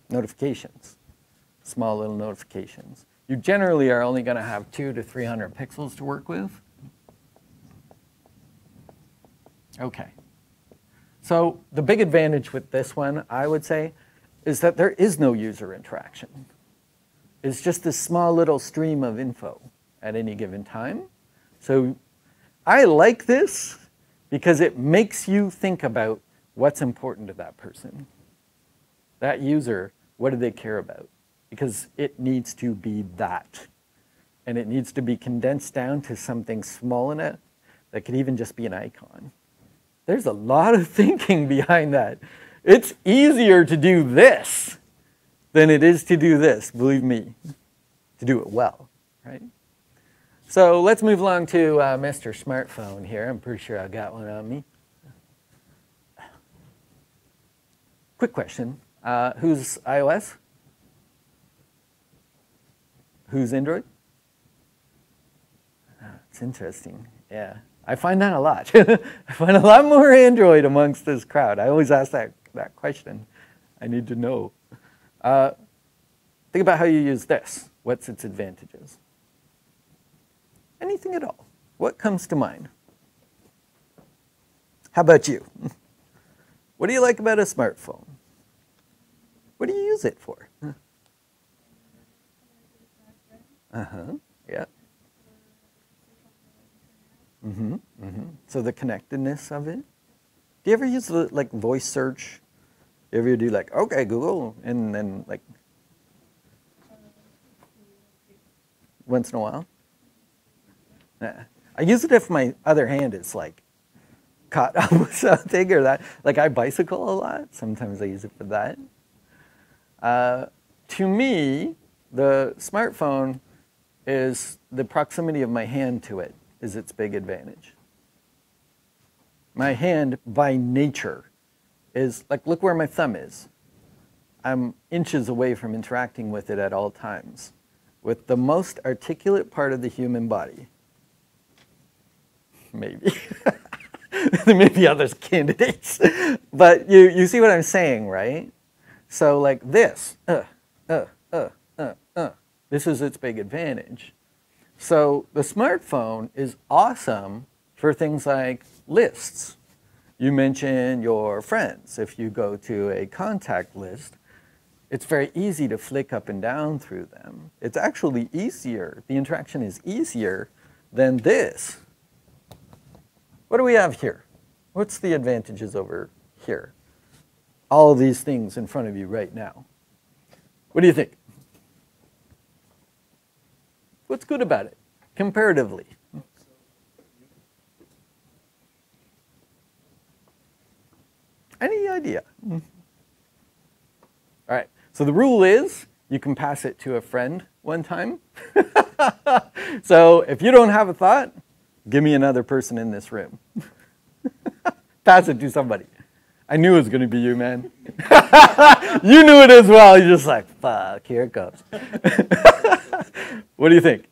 notifications, small little notifications. You generally are only going to have 200 to 300 pixels to work with. Okay. So the big advantage with this one, I would say, is that there is no user interaction. It's just this small little stream of info at any given time. So I like this because it makes you think about what's important to that person. That user, what do they care about? Because it needs to be that. And it needs to be condensed down to something small enough that could even just be an icon. There's a lot of thinking behind that. It's easier to do this than it is to do this, believe me, to do it well, right? So let's move along to Mr. Smartphone here. I'm pretty sure I got one on me. Quick question. Who's iOS? Who's Android? It's interesting. Yeah, I find that a lot. I find a lot more Android amongst this crowd. I always ask that question. I need to know. Think about how you use this. What's its advantages? Anything at all. What comes to mind? How about you? What do you like about a smartphone? What do you use it for? Uh-huh, yeah. Mm-hmm, mm-hmm. So the connectedness of it. Do you ever use like voice search? You ever do like, okay, Google, and then like once in a while? I use it if my other hand is like caught up with something or that. Like I bicycle a lot. Sometimes I use it for that. To me, the smartphone is the proximity of my hand to it is its big advantage. My hand, by nature, is like, look where my thumb is. I'm inches away from interacting with it at all times, with the most articulate part of the human body. Maybe. There may be other candidates. But you see what I'm saying, right? So like this, this is its big advantage. So the smartphone is awesome for things like lists. You mention your friends. If you go to a contact list, it's very easy to flick up and down through them. It's actually easier. The interaction is easier than this. What do we have here? What's the advantages over here? All of these things in front of you right now. What do you think? What's good about it, comparatively? Any idea? All right, so the rule is you can pass it to a friend one time. So if you don't have a thought, give me another person in this room. Pass it to somebody. I knew it was going to be you, man. You knew it as well. You're just like, fuck, here it goes. What do you think?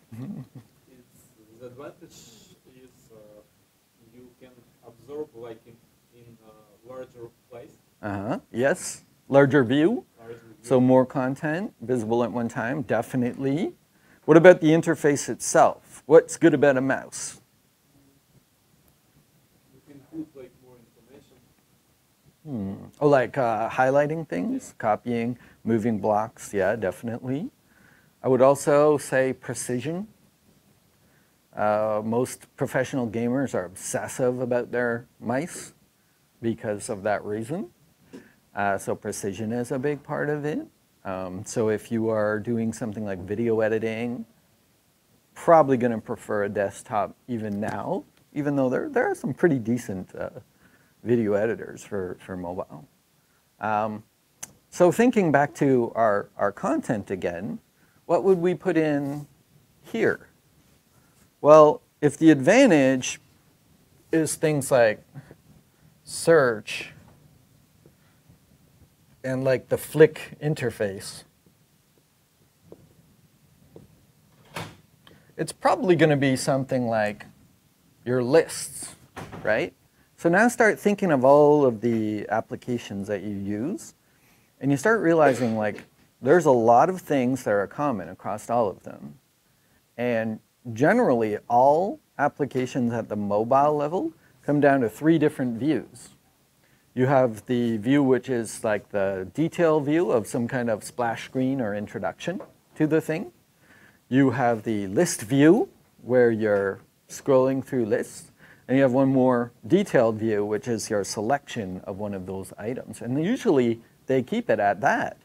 The advantage is you can absorb like in a larger place. Yes, larger view. So more content visible at one time, definitely. What about the interface itself? What's good about a mouse? You can put like more information. Oh, like highlighting things, copying, moving blocks, yeah, definitely. I would also say precision. Most professional gamers are obsessive about their mice because of that reason. So precision is a big part of it. So if you are doing something like video editing, probably going to prefer a desktop even now, even though there are some pretty decent video editors for mobile. So thinking back to our content again, what would we put in here? Well, if the advantage is things like search and like the flick interface, it's probably going to be something like your lists, right? So now start thinking of all of the applications that you use, and you start realizing like there's a lot of things that are common across all of them. And generally, all applications at the mobile level come down to 3 different views. You have the view which is like the detail view of some kind of splash screen or introduction to the thing. You have the list view where you're scrolling through lists. And you have one more detailed view, which is your selection of one of those items. And usually they keep it at that.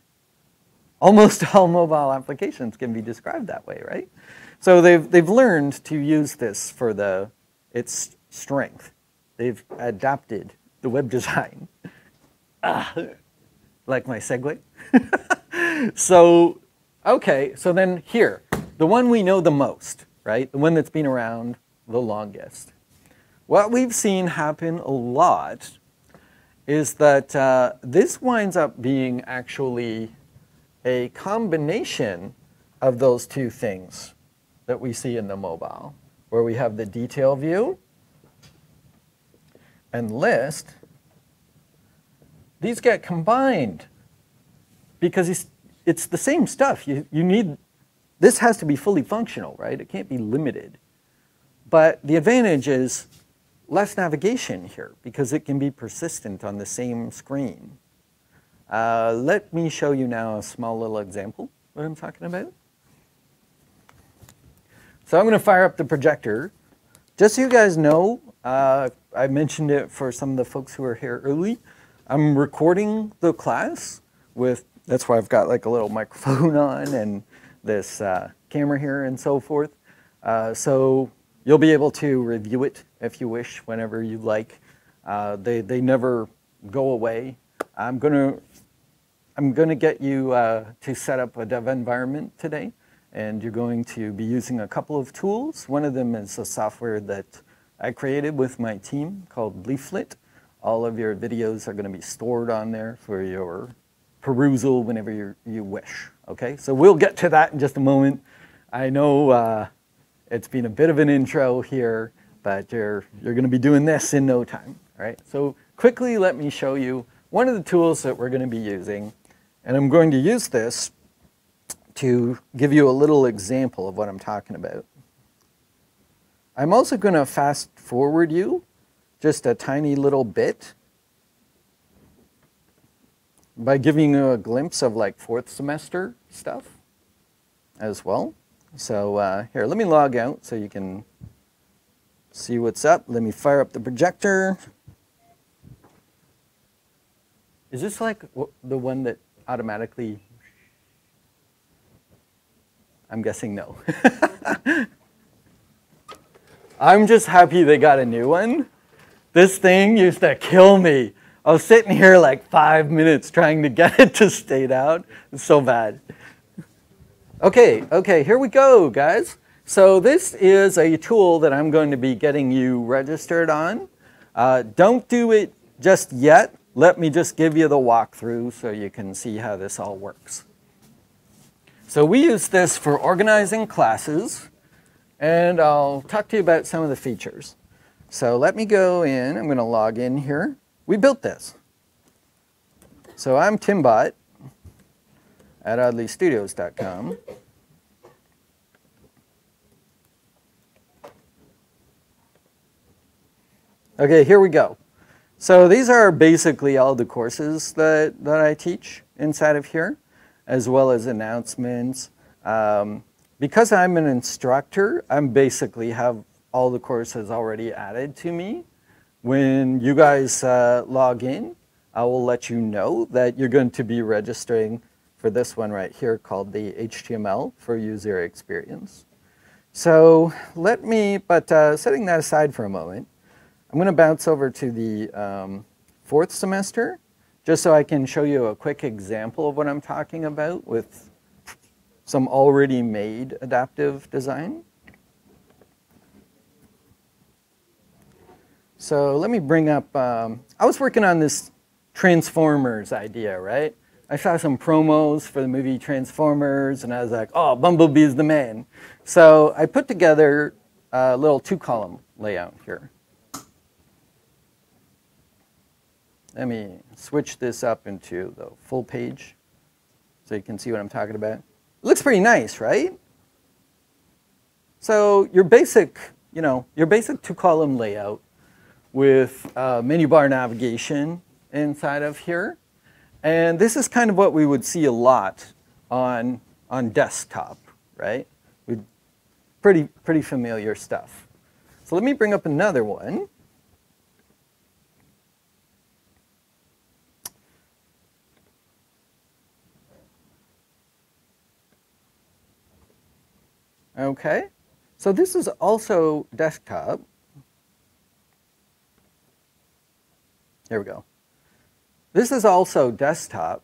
Almost all mobile applications can be described that way, right? So they've learned to use this for its strength. They've adapted the web design. Like my segue. So, okay, so then here, the one we know the most, right? The one that's been around the longest. What we've seen happen a lot is that this winds up being actually a combination of those 2 things that we see in the mobile, where we have the detail view and list. These get combined because it's the same stuff. You need, this has to be fully functional, right? It can't be limited. But the advantage is less navigation here because it can be persistent on the same screen. Let me show you now a small little example what I'm talking about. So I'm going to fire up the projector. Just so you guys know, I mentioned it for some of the folks who are here early. I'm recording the class with, that's why I've got like a little microphone on and this camera here and so forth. So you'll be able to review it if you wish, whenever you like. They never go away. I'm gonna get you to set up a dev environment today, and you're going to be using a couple of tools. One of them is a software that I created with my team called Leaflet. All of your videos are going to be stored on there for your perusal whenever you wish. Okay, so we'll get to that in just a moment. I know it's been a bit of an intro here, but you're going to be doing this in no time. All right, so quickly let me show you one of the tools that we're going to be using, and I'm going to use this to give you a little example of what I'm talking about. I'm also going to fast forward you just a tiny little bit by giving you a glimpse of like fourth semester stuff as well. So here, let me log out so you can see what's up. Let me fire up the projector. Is this like the one that automatically? I'm guessing no. I'm just happy they got a new one. This thing used to kill me. I was sitting here like 5 minutes trying to get it to stay out. It's so bad. Okay, here we go, guys. So this is a tool that I'm going to be getting you registered on. Don't do it just yet. Let me just give you the walkthrough so you can see how this all works. So we use this for organizing classes, and I'll talk to you about some of the features. So let me go in. I'm going to log in here. We built this. So I'm Timbot at oddlystudios.com. Okay, here we go. So these are basically all the courses that I teach inside of here, as well as announcements. Because I'm an instructor, I basically have all the courses already added to me. When you guys log in, I will let you know that you're going to be registering for this one right here called the HTML for user experience. So setting that aside for a moment, I'm going to bounce over to the fourth semester just so I can show you a quick example of what I'm talking about with some already made adaptive design. So let me bring up, I was working on this Transformers idea, right? I saw some promos for the movie Transformers, and I was like, oh, Bumblebee's the man. So I put together a little 2-column layout here. Let me switch this up into the full page so you can see what I'm talking about. It looks pretty nice, right? So your basic 2-column layout with menu bar navigation inside of here. And this is kind of what we would see a lot on desktop, right? Pretty familiar stuff. So let me bring up another one. Okay, so this is also desktop. Here we go. This is also desktop,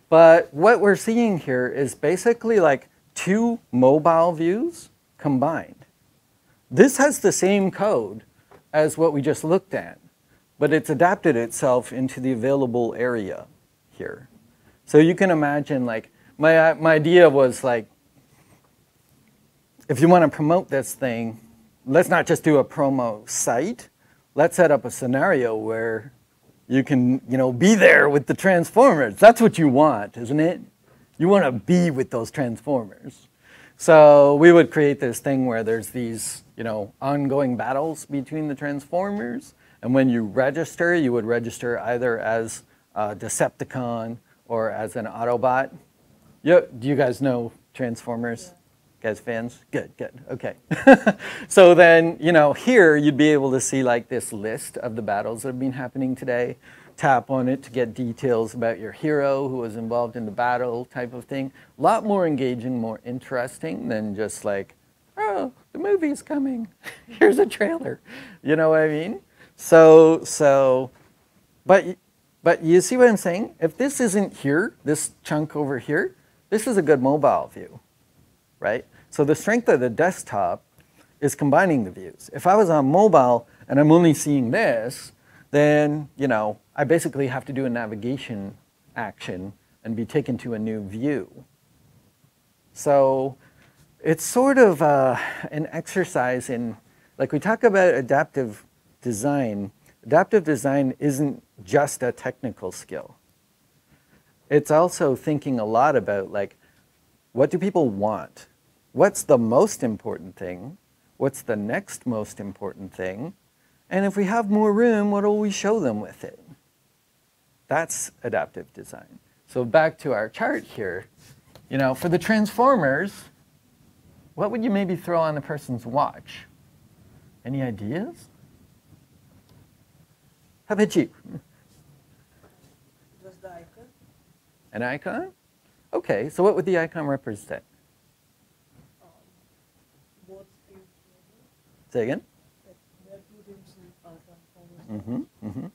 but what we're seeing here is basically like 2 mobile views combined. This has the same code as what we just looked at, but it's adapted itself into the available area here. So you can imagine, like, my idea was like, if you want to promote this thing, let's not just do a promo site. Let's set up a scenario where you can, be there with the Transformers. That's what you want, isn't it? You want to be with those Transformers. So we would create this thing where there's these, ongoing battles between the Transformers. And when you register, you would register either as a Decepticon or as an Autobot. Do you guys know Transformers? Guys, fans? Good, okay. So then, here you'd be able to see like this list of the battles that have been happening today. Tap on it to get details about your hero who was involved in the battle type of thing. A lot more engaging, more interesting than just like, oh, the movie's coming. Here's a trailer. You know what I mean? But you see what I'm saying? If this isn't here, this chunk over here, this is a good mobile view. Right? So the strength of the desktop is combining the views. If I was on mobile and I'm only seeing this, then, you know, I basically have to do a navigation action and be taken to a new view. So it's sort of an exercise in, like we talk about adaptive design isn't just a technical skill. It's also thinking a lot about, like, what do people want? What's the most important thing? What's the next most important thing? And if we have more room, what will we show them with it? That's adaptive design. So back to our chart here, you know, for the transformers, what would you maybe throw on the person's watch? Any ideas? How about you? Just the icon. An icon? Okay, so what would the icon represent? Both teams. Say again? Like, there are two teams are transformers.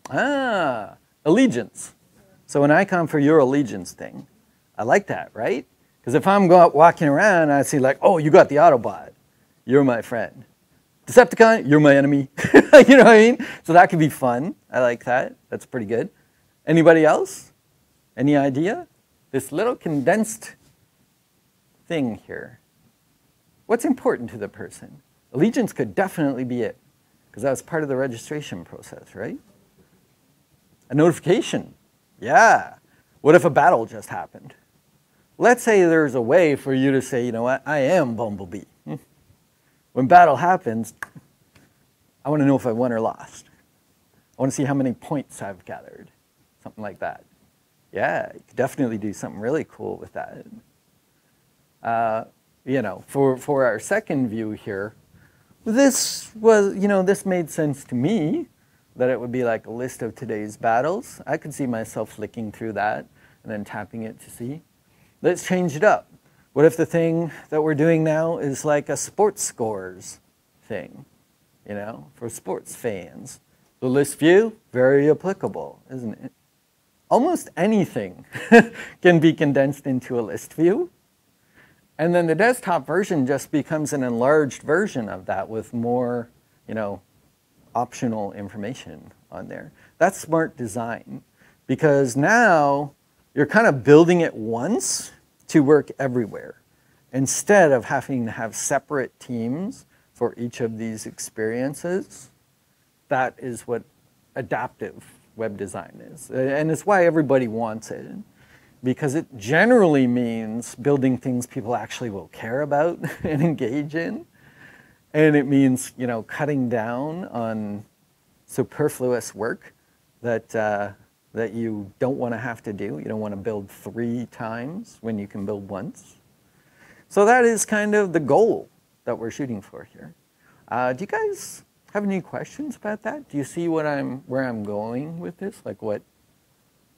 Ah, allegiance. So an icon for your allegiance thing. I like that, right? Because if I'm walking around, I see like, oh, you got the Autobot. You're my friend. Decepticon, you're my enemy. You know what I mean? So that could be fun. I like that. That's pretty good. Anybody else? Any idea? This little condensed thing here. What's important to the person? Allegiance could definitely be it, because that was part of the registration process, right? A notification. Yeah. What if a battle just happened? Let's say there's a way for you to say, you know what, I am Bumblebee. When battle happens, I want to know if I won or lost. I want to see how many points I've gathered. Something like that. Yeah, you could definitely do something really cool with that. You know, for our second view here, this was, you know, this made sense to me, that it would be like a list of today's battles. I could see myself flicking through that and then tapping it to see. Let's change it up. What if the thing that we're doing now is like a sports scores thing, you know, for sports fans? The list view, very applicable, isn't it? Almost anything can be condensed into a list view. And then the desktop version just becomes an enlarged version of that with more, you know, optional information on there. That's smart design, because now you're kind of building it once to work everywhere, instead of having to have separate teams for each of these experiences. That is what adaptive web design is. And it's why everybody wants it, because it generally means building things people actually will care about and engage in. And it means, you know, cutting down on superfluous work that, that you don't want to have to do. You don't want to build 3 times when you can build once. So that is kind of the goal that we're shooting for here. Do you guys have any questions about that? Do you see where I'm going with this? Like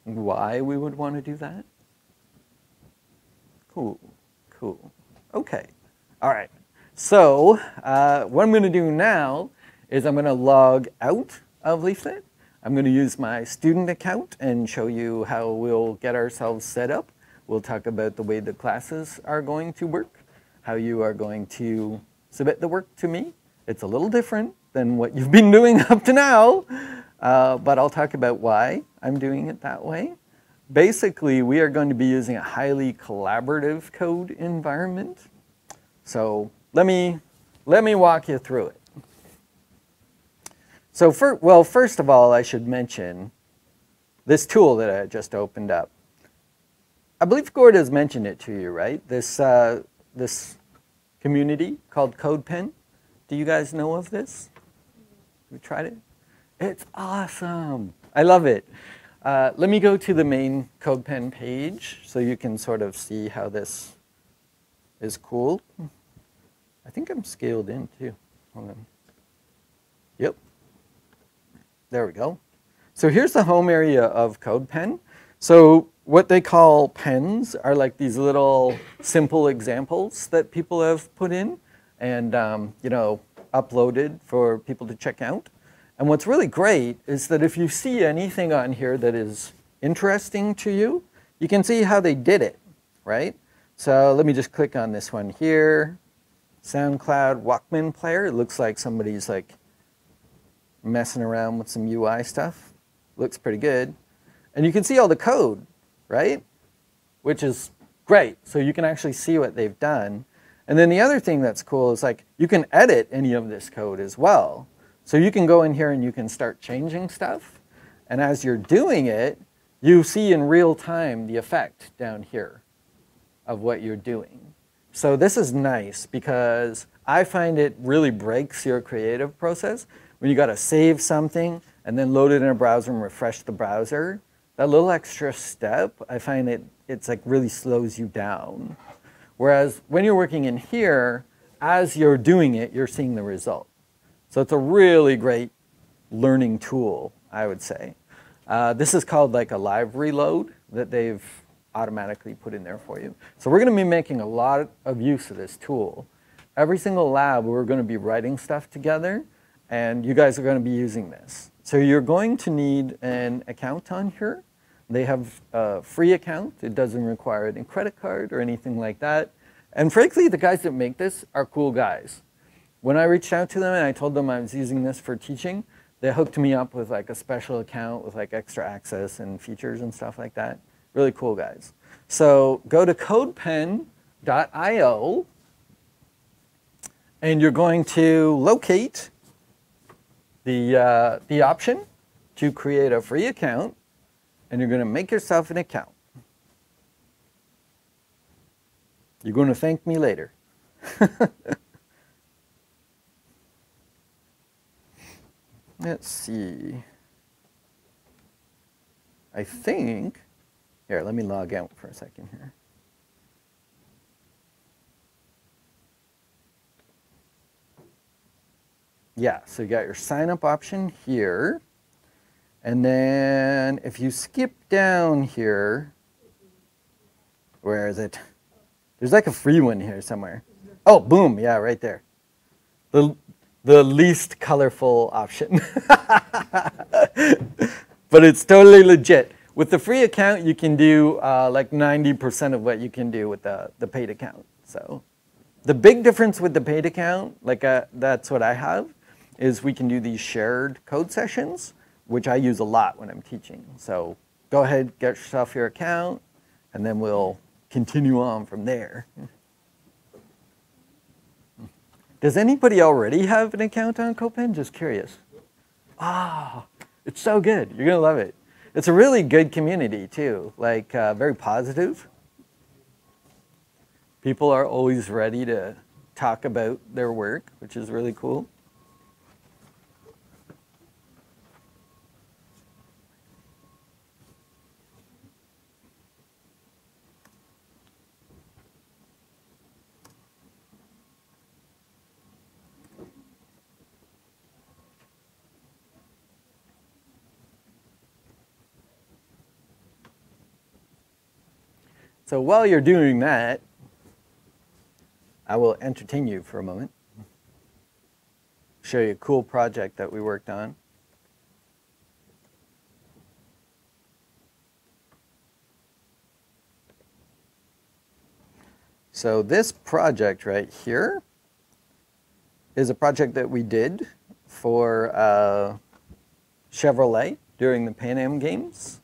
why we would want to do that? Cool, cool. Okay, all right. So what I'm going to do now is I'm going to log out of Leaflet. I'm going to use my student account and show you how we'll get ourselves set up. We'll talk about the way the classes are going to work, how you are going to submit the work to me. It's a little different than what you've been doing up to now, but I'll talk about why I'm doing it that way. Basically, we are going to be using a highly collaborative code environment. So let me walk you through it. So first of all, I should mention this tool that I just opened up. I believe Gord has mentioned it to you, right? This community called CodePen. Do you guys know of this? Have you tried it? It's awesome. I love it. Let me go to the main CodePen page so you can sort of see how this is cool. I think I'm scaled in too. Hold on. Yep. There we go. So here's the home area of CodePen. So what they call pens are like these little simple examples that people have put in and you know, uploaded for people to check out. And what's really great is that if you see anything on here that is interesting to you, you can see how they did it, right? So let me just click on this one here. SoundCloud Walkman player. It looks like somebody's like messing around with some UI stuff. Looks pretty good. And you can see all the code, right? Which is great. So you can actually see what they've done. And then the other thing that's cool is like you can edit any of this code as well. So you can go in here and you can start changing stuff. And as you're doing it, you see in real time the effect down here of what you're doing. So this is nice because I find it really breaks your creative process when you got to save something and then load it in a browser and refresh the browser. That little extra step, I find it's like really slows you down. Whereas when you're working in here, as you're doing it, you're seeing the result. So it's a really great learning tool, I would say. This is called like a live reload that they've automatically put in there for you. So we're going to be making a lot of use of this tool. Every single lab, we're going to be writing stuff together, and you guys are going to be using this. So you're going to need an account on here. They have a free account. It doesn't require any credit card or anything like that. And frankly, the guys that make this are cool guys. When I reached out to them and I told them I was using this for teaching, they hooked me up with like a special account with like extra access and features and stuff like that. Really cool guys. So go to codepen.io and you're going to locate the option to create a free account, and you're going to make yourself an account. You're going to thank me later. Let's see. I think, here, let me log out for a second here. Yeah, so you got your sign up option here. And then if you skip down here, where is it? There's like a free one here somewhere. Oh, boom, yeah, right there. The least colorful option. But it's totally legit. With the free account, you can do like 90% of what you can do with the paid account. So the big difference with the paid account, like that's what I have, is we can do these shared code sessions, which I use a lot when I'm teaching. So go ahead, get yourself your account, and then we'll continue on from there. Does anybody already have an account on Copen? Just curious. Ah, it's so good. You're gonna love it. It's a really good community too, like very positive. People are always ready to talk about their work, which is really cool. So while you're doing that, I will entertain you for a moment. Show you a cool project that we worked on. So this project right here is a project that we did for Chevrolet during the Pan Am Games.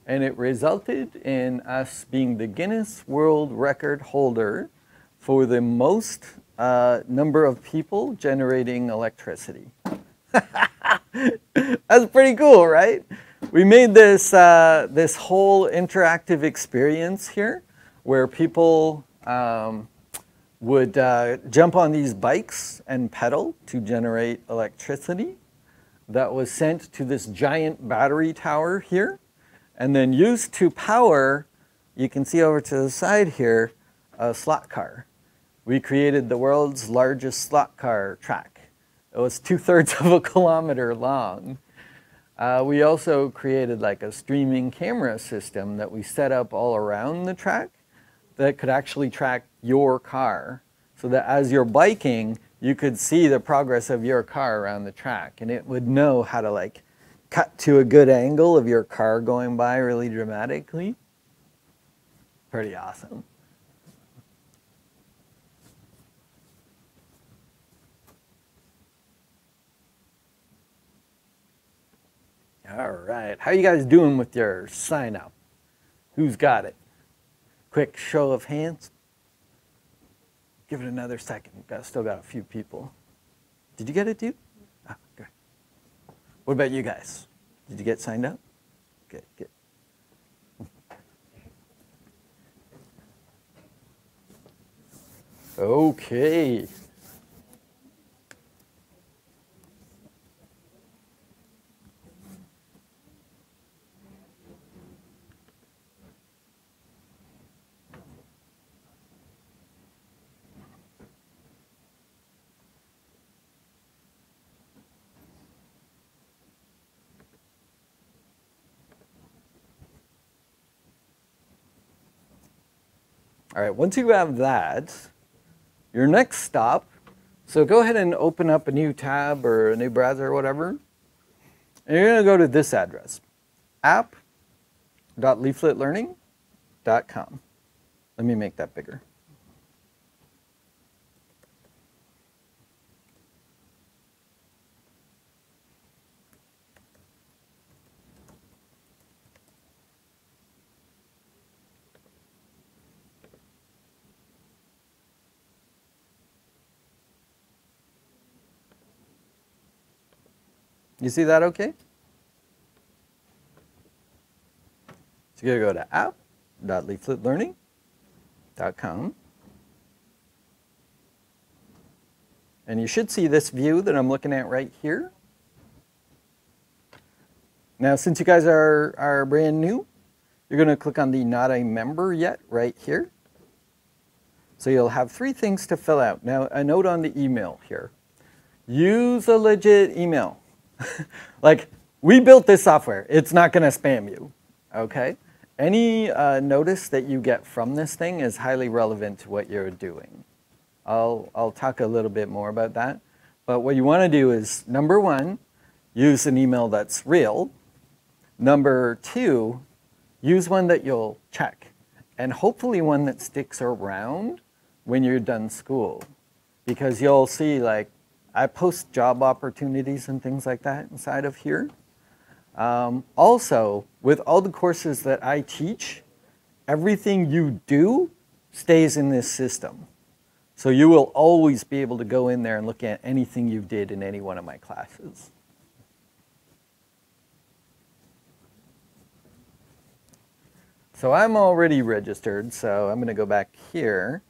And it resulted in us being the Guinness World Record holder for the most number of people generating electricity. That's pretty cool, right? We made this, this whole interactive experience here where people would jump on these bikes and pedal to generate electricity that was sent to this giant battery tower here, and then used to power, you can see over to the side here, a slot car. We created the world's largest slot car track. It was 2/3 of a kilometer long. We also created like a streaming camera system that we set up all around the track that could actually track your car, so that as you're biking, you could see the progress of your car around the track, and it would know how to like cut to a good angle of your car going by really dramatically. Pretty awesome. All right. How you guys doing with your sign up? Who's got it? Quick show of hands. Give it another second. Still got a few people. Did you get it, dude? Oh, good. What about you guys? Did you get signed up? Good, good. Okay. All right, once you have that, your next stop, so go ahead and open up a new tab or a new browser or whatever, and you're going to go to this address, app.leafletlearning.com. Let me make that bigger. You see that okay? So you're going to go to app.leafletlearning.com. And you should see this view that I'm looking at right here. Now, since you guys are brand new, you're going to click on the Not a Member Yet right here. So you'll have 3 things to fill out. Now, a note on the email here. Use a legit email. Like, we built this software. It's not going to spam you, okay? Any notice that you get from this thing is highly relevant to what you're doing. I'll talk a little bit more about that. But what you want to do is, number 1, use an email that's real. Number 2, use one that you'll check. And hopefully one that sticks around when you're done school. Because you'll see, like, I post job opportunities and things like that inside of here. Also, with all the courses that I teach, everything you do stays in this system. So you will always be able to go in there and look at anything you did in any one of my classes. So I'm already registered, so I'm going to go back here,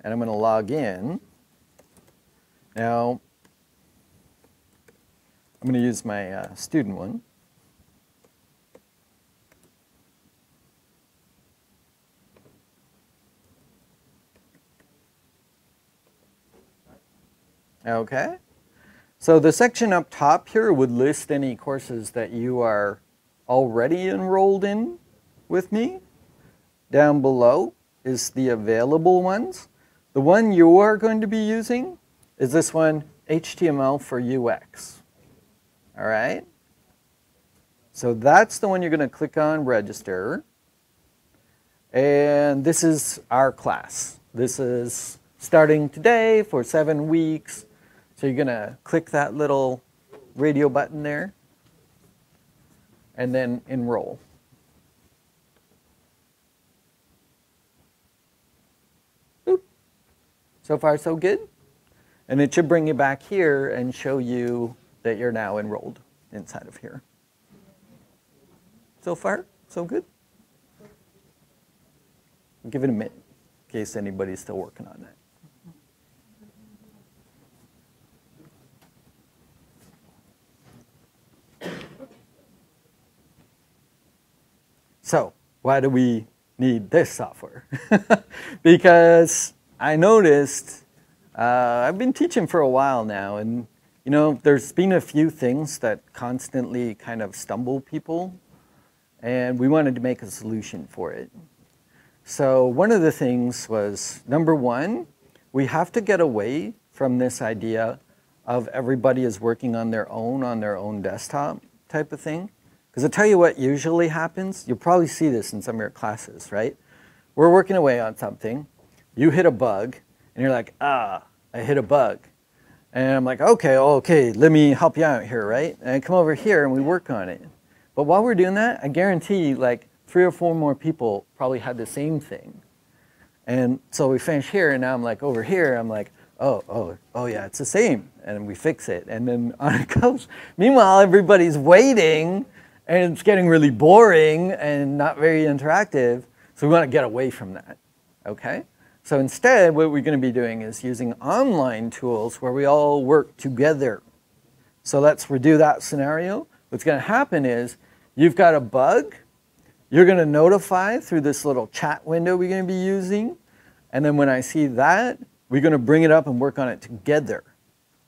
and I'm going to log in. Now, I'm going to use my student one. Okay. So the section up top here would list any courses that you are already enrolled in with me. Down below is the available ones. The one you are going to be using is this one, HTML for UX. All right? So that's the one you're going to click on, register. And this is our class. This is starting today for 7 weeks. So you're going to click that little radio button there and then enroll. Boop. So far, so good. And it should bring you back here and show you that you're now enrolled inside of here. So far, so good. Give it a minute in case anybody's still working on that. So, why do we need this software? Because I noticed, I've been teaching for a while now, and you know, there's been a few things that constantly kind of stumble people, and we wanted to make a solution for it. So one of the things was, number 1, we have to get away from this idea of everybody is working on their own desktop type of thing. Because I'll tell you what usually happens. You'll probably see this in some of your classes, right? We're working away on something. You hit a bug, and you're like, I hit a bug. And I'm like, okay, let me help you out here, right? And I come over here, and we work on it. But while we're doing that, I guarantee like 3 or 4 more people probably had the same thing. And so we finish here, and now I'm like over here, I'm like, oh yeah, it's the same. And we fix it, and then on it goes. Meanwhile, everybody's waiting, and it's getting really boring and not very interactive. So we want to get away from that, okay? So instead, what we're going to be doing is using online tools where we all work together. So let's redo that scenario. What's going to happen is you've got a bug. You're going to notify through this little chat window we're going to be using. And then when I see that, we're going to bring it up and work on it together.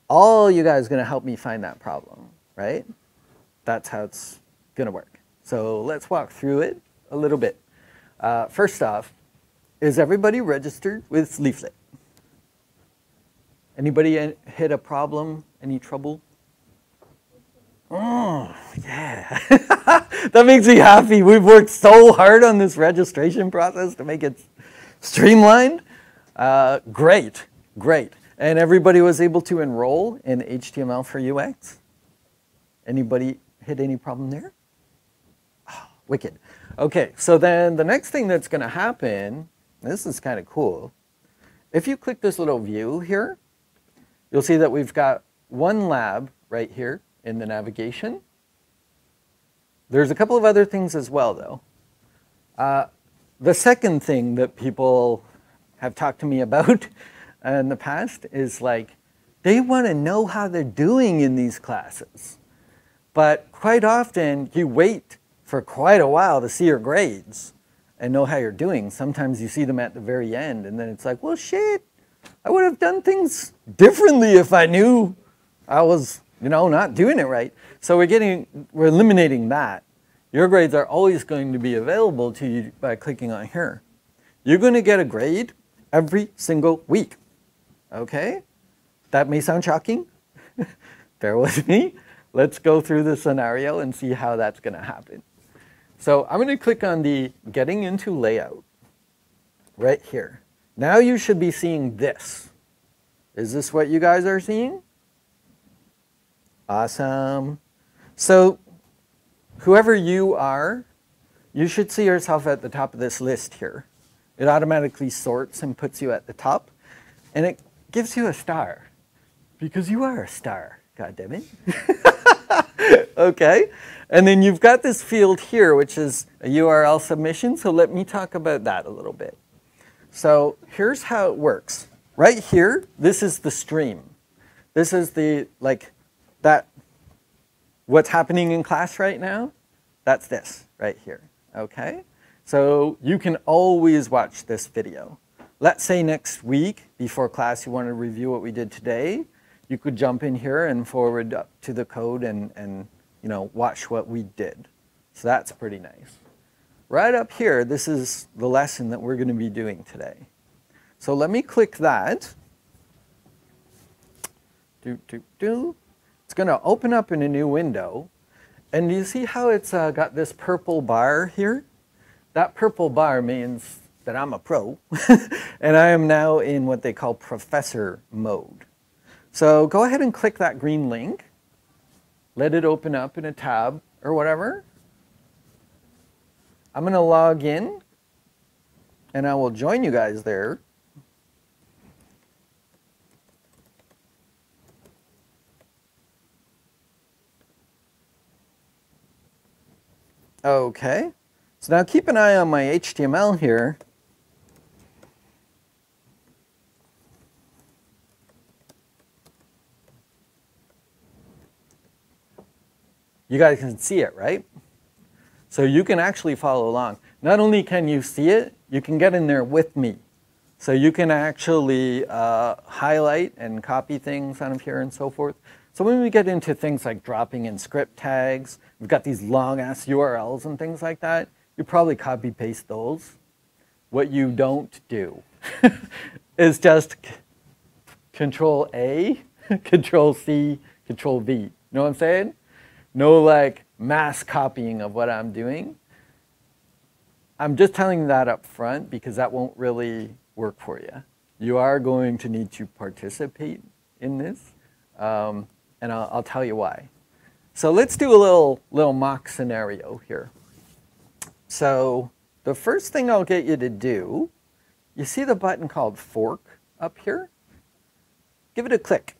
All you guys are going to help me find that problem, right? That's how it's going to work. So let's walk through it a little bit. First off, is everybody registered with Leaflet? Anybody hit a problem? Any trouble? Oh, yeah. That makes me happy. We've worked so hard on this registration process to make it streamlined. Great. And everybody was able to enroll in HTML for UX? Anybody hit any problem there? Oh, wicked. Okay, so then the next thing that's going to happen, this is kind of cool. If you click this little view here, you'll see that we've got one lab right here in the navigation. There's a couple of other things as well, though. The second thing that people have talked to me about in the past is like, they want to know how they're doing in these classes. But quite often, you wait for quite a while to see your grades and know how you're doing. Sometimes you see them at the very end, and then it's like, well, shit, I would have done things differently if I knew I was, not doing it right. So we're eliminating that. Your grades are always going to be available to you by clicking on here. You're going to get a grade every single week, okay? That may sound shocking. Bear with me. Let's go through the scenario and see how that's going to happen. So I'm going to click on the Getting Into Layout right here. Now you should be seeing this. Is this what you guys are seeing? Awesome. So whoever you are, you should see yourself at the top of this list here. It automatically sorts and puts you at the top, and it gives you a star because you are a star, God damn it. Okay, and then you've got this field here, which is a URL submission, so let me talk about that a little bit. So here's how it works. Right here, this is the stream. This is the, what's happening in class right now, that's this right here, okay? So you can always watch this video. Let's say next week, before class, you want to review what we did today. You could jump in here and forward up to the code and watch what we did. So that's pretty nice. Right up here, this is the lesson that we're going to be doing today. So let me click that. It's going to open up in a new window. And you see how it's got this purple bar here? That purple bar means that I'm a pro. And I am now in what they call professor mode. So go ahead and click that green link. Let it open up in a tab or whatever. I'm going to log in, and I will join you guys there. Okay, so now keep an eye on my HTML here. You guys can see it, right? So you can actually follow along. Not only can you see it, you can get in there with me. So you can actually highlight and copy things out of here and so forth. So when we get into things like dropping in script tags, we've got these long-ass URLs and things like that, you probably copy-paste those. What you don't do is just Control-A, Control-C, Control-V. You know what I'm saying? No mass copying of what I'm doing. I'm just telling you that up front because that won't really work for you. You are going to need to participate in this, and I'll tell you why. So let's do a little mock scenario here. So the first thing I'll get you to do, you see the button called fork up here? Give it a click.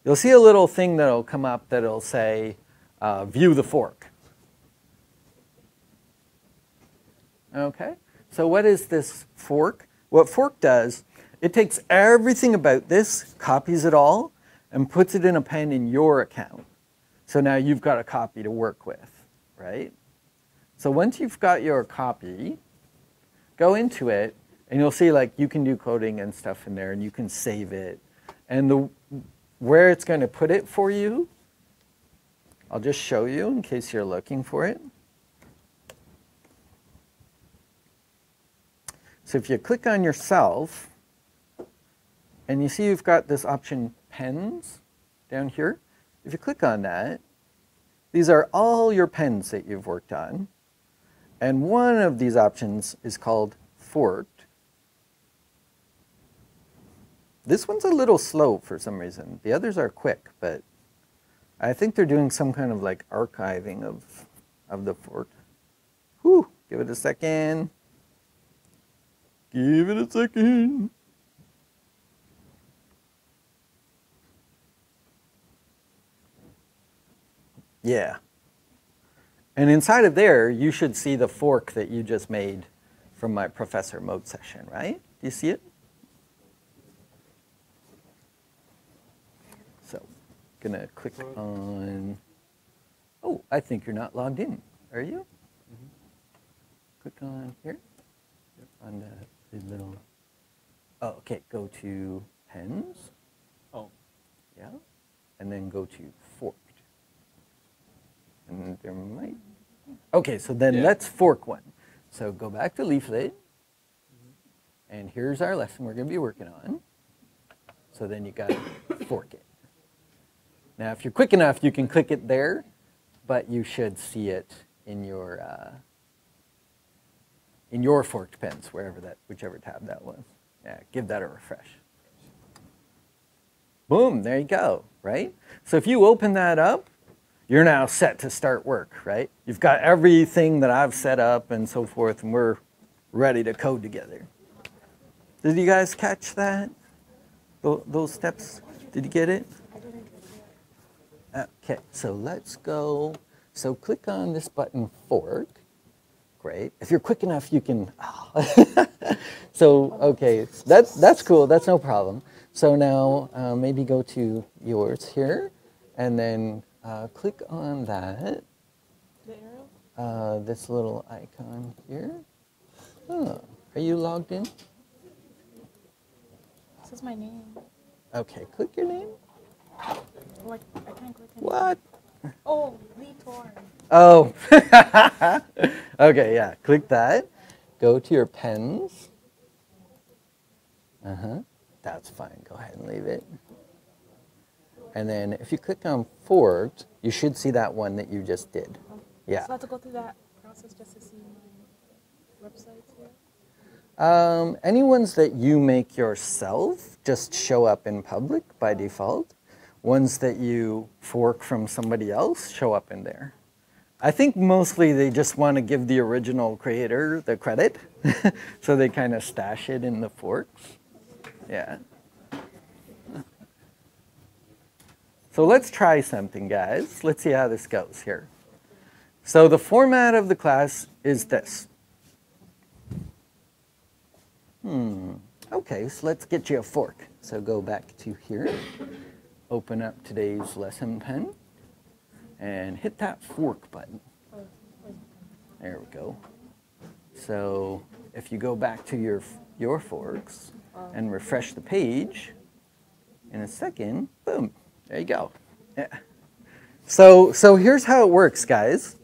You'll see a little thing that'll come up that'll say, view the fork. Okay, so what is this fork? What fork does, it takes everything about this, copies it all, and puts it in a pen in your account. So now you've got a copy to work with, right? So once you've got your copy, go into it, and you'll see like you can do coding and stuff in there, and you can save it. And where it's going to put it for you, I'll just show you in case you're looking for it. So if you click on yourself, and you see you've got this option pens down here. If you click on that, these are all your pens that you've worked on. And one of these options is called forked. This one's a little slow for some reason. The others are quick, but I think they're doing some kind of like archiving of the forked. Whew, give it a second. Give it a second. Yeah. And inside of there, you should see the fork that you just made from my professor mode session, right? Do you see it? So, gonna click on, oh, I think you're not logged in, are you? Mm-hmm. Click on here, on the little, oh, okay, go to pens. Oh. Yeah, and then go to forked. And there might, okay, so then let's fork one. So go back to leaflet, and here's our lesson we're going to be working on. So then you got to fork it. Now, if you're quick enough, you can click it there, but you should see it in your forked pens, whichever tab that was. Yeah, give that a refresh. Boom, there you go, right? So if you open that up, you're now set to start work, right? You've got everything that I've set up and so forth, and we're ready to code together. Did you guys catch that? Those steps? Did you get it? Okay, so let's go. So click on this button, fork. Great. If you're quick enough, you can. Oh. So, okay, that's cool. That's no problem. So now maybe go to yours here, and then click on that. The arrow? This little icon here. Oh, are you logged in? This is my name. Okay, click your name. Oh, I can't click it. What? Oh, Vitor. Oh. Okay, yeah, click that. Go to your pens. That's fine. Go ahead and leave it. And then if you click on forked, you should see that one that you just did. Yeah. So I have to go through that process just to see my websites here? Any ones that you make yourself just show up in public by default. Ones that you fork from somebody else show up in there. I think mostly they just want to give the original creator the credit, so they kind of stash it in the forks. Yeah. So let's try something, guys. Let's see how this goes here. So the format of the class is this. Okay, so let's get you a fork. So go back to here, open up today's lesson pen, and hit that fork button. There we go. So if you go back to your forks and refresh the page, in a second, boom, there you go. Yeah. So here's how it works, guys.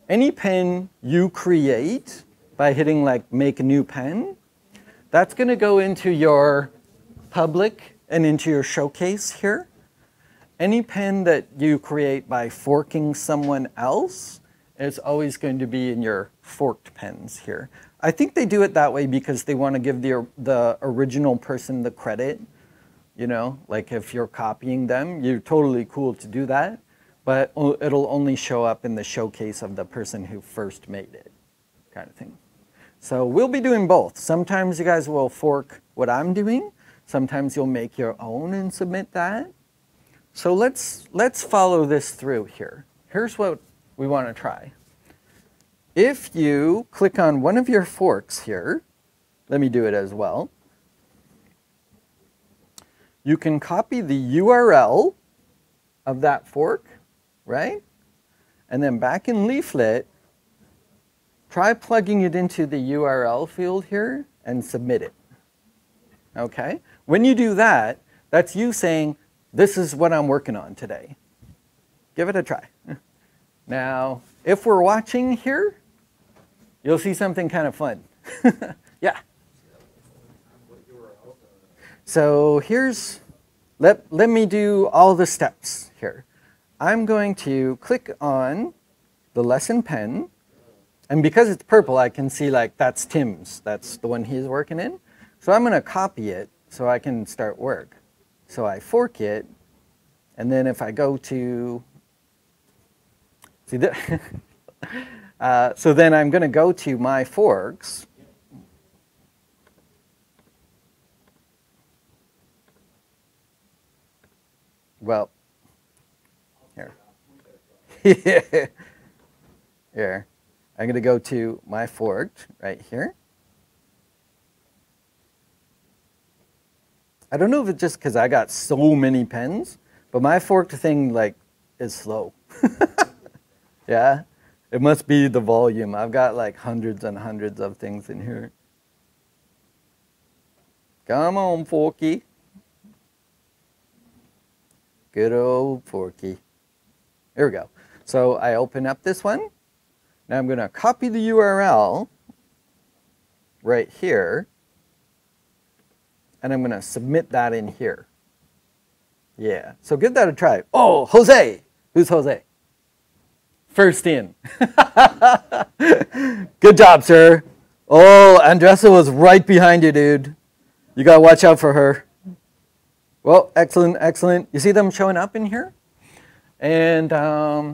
Any pen you create by hitting like make a new pen, that's going to go into your public and into your showcase here. Any pen that you create by forking someone else is always going to be in your forked pens here. I think they do it that way because they want to give the original person the credit. You know, like if you're copying them, you're totally cool to do that. but it'll only show up in the showcase of the person who first made it, kind of thing. So we'll be doing both. Sometimes you guys will fork what I'm doing. Sometimes you'll make your own and submit that. So let's follow this through here. Here's what we want to try. If you click on one of your forks here, let me do it as well. You can copy the URL of that fork, right? And then back in Leaflet, try plugging it into the URL field here and submit it. Okay? When you do that, that's you saying, this is what I'm working on today. Give it a try. Now, if we're watching here, you'll see something kind of fun. Yeah. So here's, let me do all the steps here. I'm going to click on the lesson pen. And because it's purple, I can see like that's Tim's. That's the one he's working in. So I'm going to copy it so I can start work. So I fork it. And then if I go to, see that? So then I'm going to go to my forks. Well, here. Here. I'm going to go to my forked right here. I don't know if it's just because I got so many pens, but my forked thing like is slow. Yeah, it must be the volume. I've got like hundreds and hundreds of things in here. Come on, Forky. Good old Forky. Here we go. So I open up this one. Now I'm going to copy the URL right here, and I'm going to submit that in here. Yeah, so give that a try. Oh, Jose! Who's Jose? First in. Good job, sir. Oh, Andressa was right behind you, dude. You got to watch out for her. Well, excellent, excellent. You see them showing up in here? And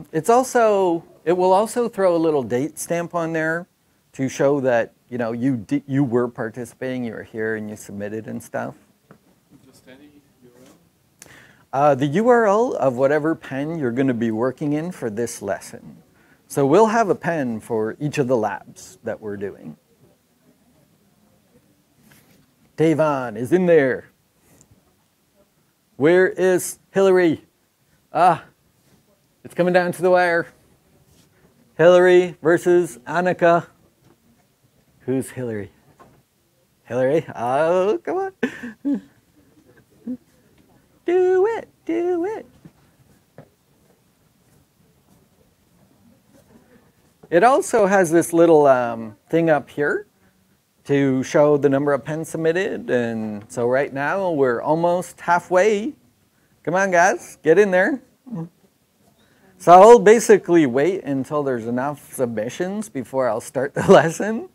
it will also throw a little date stamp on there to show that you were participating, you were here, and you submitted and stuff. Just any URL? The URL of whatever pen you're going to be working in for this lesson. So we'll have a pen for each of the labs that we're doing. Davon is in there. Where is Hillary? It's coming down to the wire. Hillary versus Annika. Who's Hillary? Hillary? Oh, come on. Do it, do it. It also has this little thing up here to show the number of pens submitted. And so right now we're almost halfway. Come on, guys, get in there. So I'll basically wait until there's enough submissions before I'll start the lesson.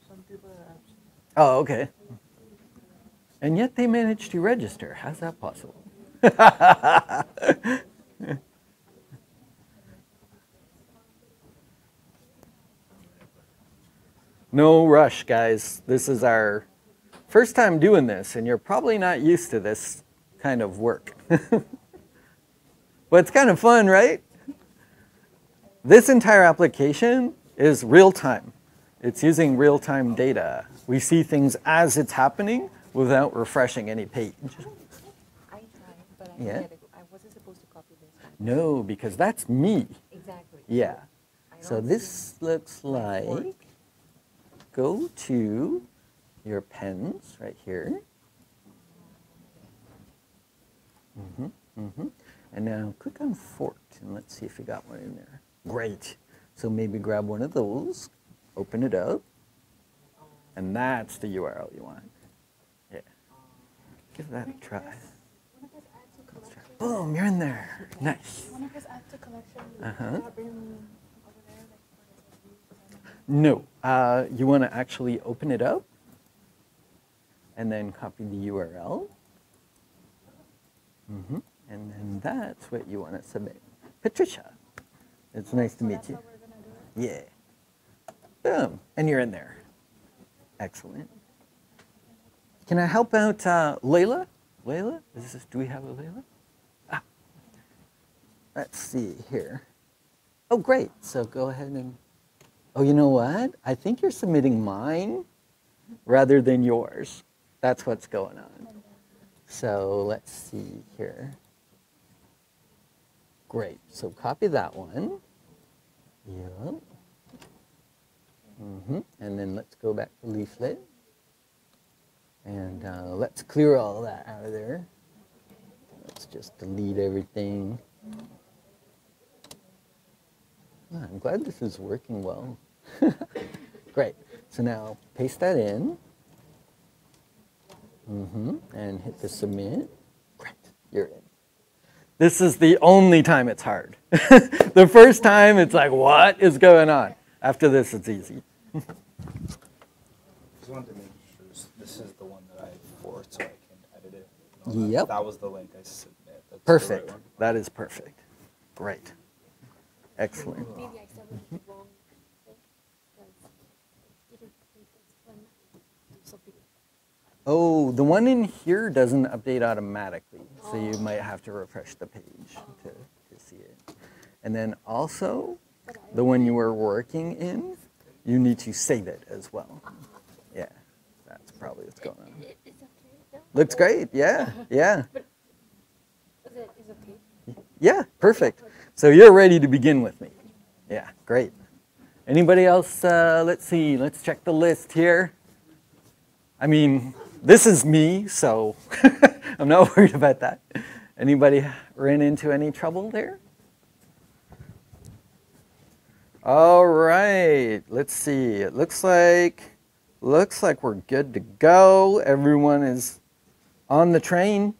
Some people are absent. Oh, okay. And yet they managed to register. How's that possible? No rush, guys. This is our first time doing this, and you're probably not used to this kind of work. But it's kind of fun, right? This entire application is real-time. It's using real-time data. We see things as it's happening without refreshing any page. I tried, but Yeah. I wasn't supposed to copy this one. No, because that's me. Exactly. Yeah. I So don't this looks like, go to your pens right here. And now click on forked and let's see if you got one in there. Great. So maybe grab one of those, open it up, and that's the URL you want. Yeah. Give that a try. Let's try. Boom, you're in there. Nice. When it goes add to collection, Uh-huh. bring over there, like, No, you want to actually open it up and then copy the URL. And then that's what you want to submit. Patricia, it's nice to meet you. That's what we're gonna do. Yeah. Boom. And you're in there. Excellent. Can I help out Layla? Layla? Do we have a Layla? Ah. Let's see here. Oh, great. So go ahead and... Oh, you know what? I think you're submitting mine rather than yours. That's what's going on. So let's see here. Great. So copy that one. Yep. And then let's go back to leaflet. And let's clear all that out of there. Let's just delete everything. Oh, I'm glad this is working well. Great. So now paste that in. And hit the submit. Great. You're in. This is the only time it's hard. The first time it's like, what is going on? After this, it's easy. Just wanted to make sure this is the one that I forward so I can edit it. Yep. That was the link I submit. That's Perfect. The right one. That is perfect. Great. Excellent. Maybe I submitted the wrong thing because didn't think it's when do something. Oh, the one in here doesn't update automatically, so you might have to refresh the page to see it. And then also, the one you were working in, you need to save it as well. Yeah, that's probably what's going on. It's okay though? Looks great, yeah, yeah. Is okay? Yeah, perfect. So you're ready to begin with me. Yeah, great. Anybody else? Let's see, let's check the list here. I mean, this is me, so I'm not worried about that. Anybody ran into any trouble there? All right, let's see. It looks like we're good to go. Everyone is on the train.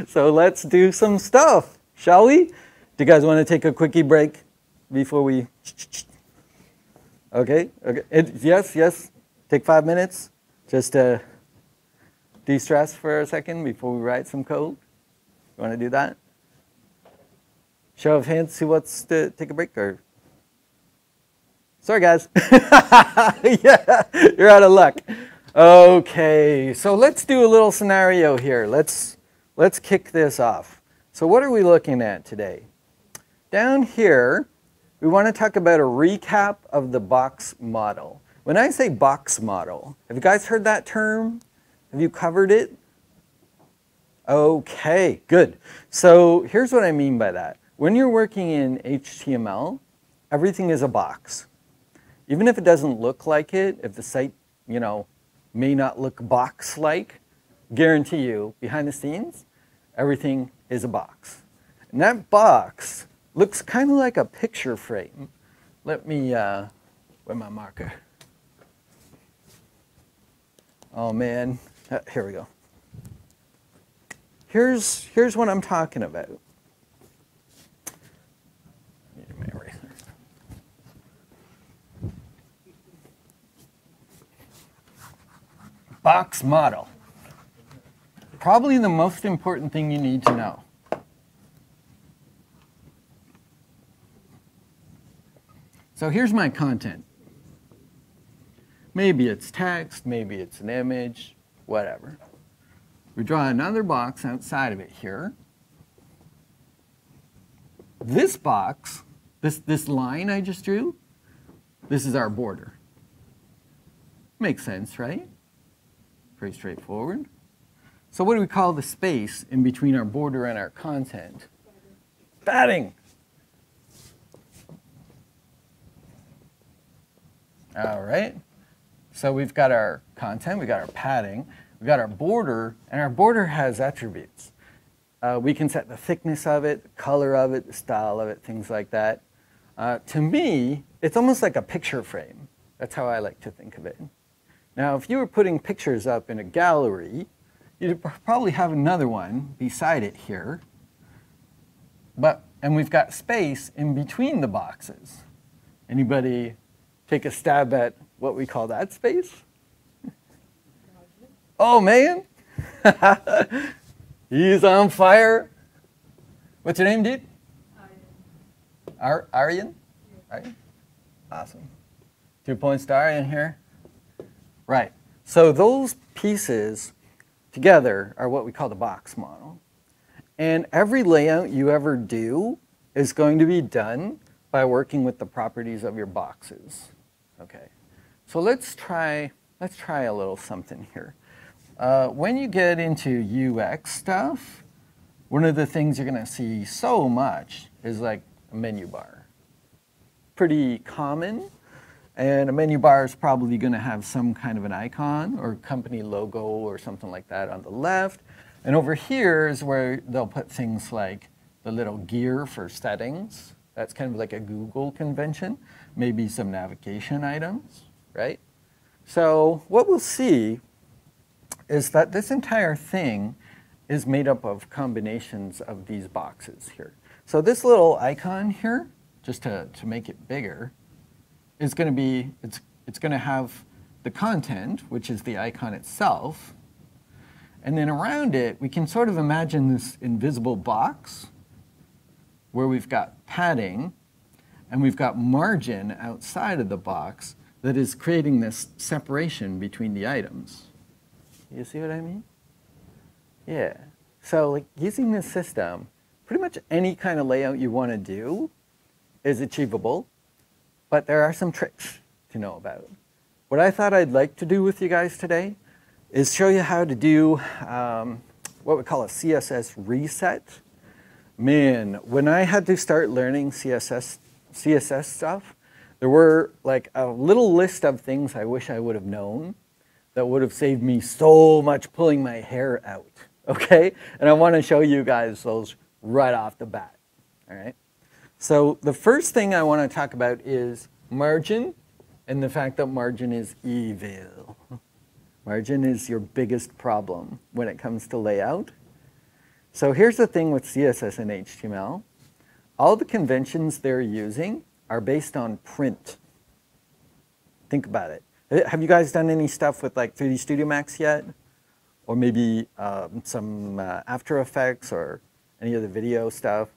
So let's do some stuff, shall we? Do you guys want to take a quickie break before we? Okay. Yes. Take 5 minutes just to de-stress for a second before we write some code. You want to do that? Show of hands, who wants to take a break? Or sorry, guys. Yeah, you're out of luck. Okay, so let's do a little scenario here. Let's kick this off. So what are we looking at today? Down here, we want to talk about a recap of the box model. When I say box model, have you guys heard that term? Have you covered it? Okay, good. So here's what I mean by that. When you're working in HTML, everything is a box. Even if it doesn't look like it, if the site, may not look box-like, guarantee you, behind the scenes, everything is a box. And that box looks kind of like a picture frame. Let me, where's my marker? Oh man, here we go. Here's what I'm talking about. Need my eraser. Box model. Probably the most important thing you need to know. So here's my content. Maybe it's text, maybe it's an image, whatever. We draw another box outside of it here. This box, this line I just drew, this is our border. Makes sense, right? Pretty straightforward. So what do we call the space in between our border and our content? Padding. All right. So we've got our content, we've got our padding, we've got our border, and our border has attributes. We can set the thickness of it, the color of it, the style of it, things like that. To me, it's almost like a picture frame. That's how I like to think of it. Now, if you were putting pictures up in a gallery, you'd probably have another one beside it here. And we've got space in between the boxes. Anybody take a stab at what we call that space? Oh, man. He's on fire. What's your name, dude? Aryan? Aryan? Awesome. 2 points to Aryan here. Right. So those pieces together are what we call the box model. And every layout you ever do is going to be done by working with the properties of your boxes. Okay. So let's try a little something here. When you get into UX stuff, one of the things you're going to see so much is like a menu bar. Pretty common. And a menu bar is probably going to have some kind of an icon or company logo or something like that on the left. And over here is where they'll put things like the little gear for settings. That's kind of like a Google convention. Maybe some navigation items, right? So what we'll see is that this entire thing is made up of combinations of these boxes here. So this little icon here, just to make it bigger, is going to be, it's going to have the content, which is the icon itself. And then around it, we can sort of imagine this invisible box where we've got padding and we've got margin outside of the box that is creating this separation between the items. You see what I mean? Yeah. So like using this system, pretty much any kind of layout you want to do is achievable, but there are some tricks to know about. What I thought I'd like to do with you guys today is show you how to do what we call a CSS reset. Man, when I had to start learning CSS stuff, there were like a little list of things I wish I would have known that would have saved me so much pulling my hair out, okay? And I want to show you guys those right off the bat, all right? So the first thing I want to talk about is margin and the fact that margin is evil. Margin is your biggest problem when it comes to layout. So here's the thing with CSS and HTML. All the conventions they're using are based on print. Think about it. Have you guys done any stuff with like 3D Studio Max yet? Or maybe some After Effects or any of the video stuff?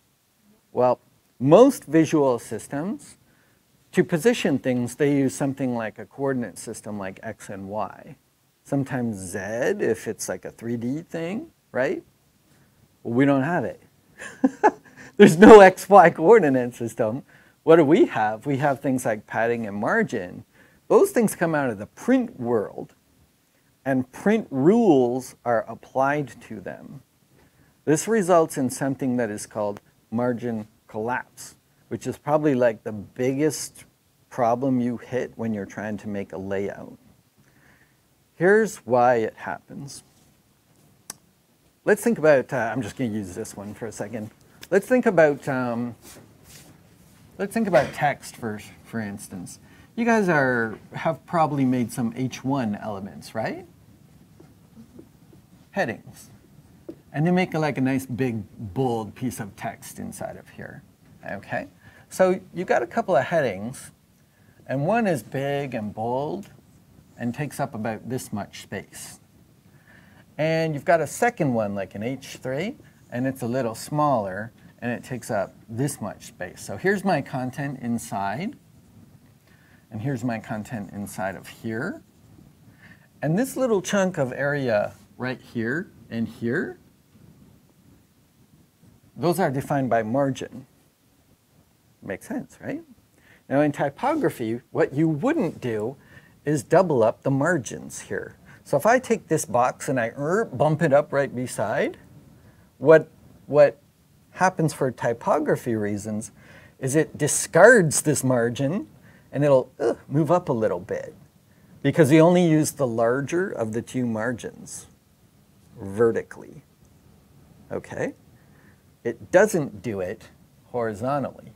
Well, most visual systems, to position things, they use something like a coordinate system like X and Y. Sometimes Z if it's like a 3D thing, right? Well, we don't have it. There's no XY coordinate system. What do we have? We have things like padding and margin. Those things come out of the print world, and print rules are applied to them. This results in something that is called margin collapse, which is probably like the biggest problem you hit when you're trying to make a layout. Here's why it happens. Let's think about, I'm just going to use this one for a second. Let's think about text for instance. You guys have probably made some H1 elements, right? Headings. And they make like a nice big bold piece of text inside of here. Okay? So you got a couple of headings, and one is big and bold and takes up about this much space. And you've got a second one, like an H3, and it's a little smaller, and it takes up this much space. So here's my content inside, and here's my content inside of here. And this little chunk of area right here and here, those are defined by margin. Makes sense, right? Now in typography, what you wouldn't do is double up the margins here. So if I take this box and I bump it up right beside, what happens for typography reasons is it discards this margin and it'll move up a little bit because we only use the larger of the two margins vertically, okay? It doesn't do it horizontally.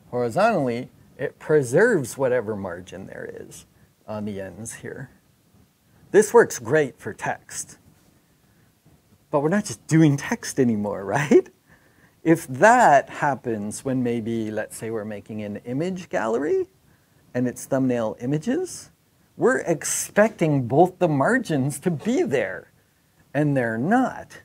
Horizontally, it preserves whatever margin there is on the ends here. This works great for text, but we're not just doing text anymore, right? If that happens when maybe, let's say we're making an image gallery and it's thumbnail images, we're expecting both the margins to be there, and they're not.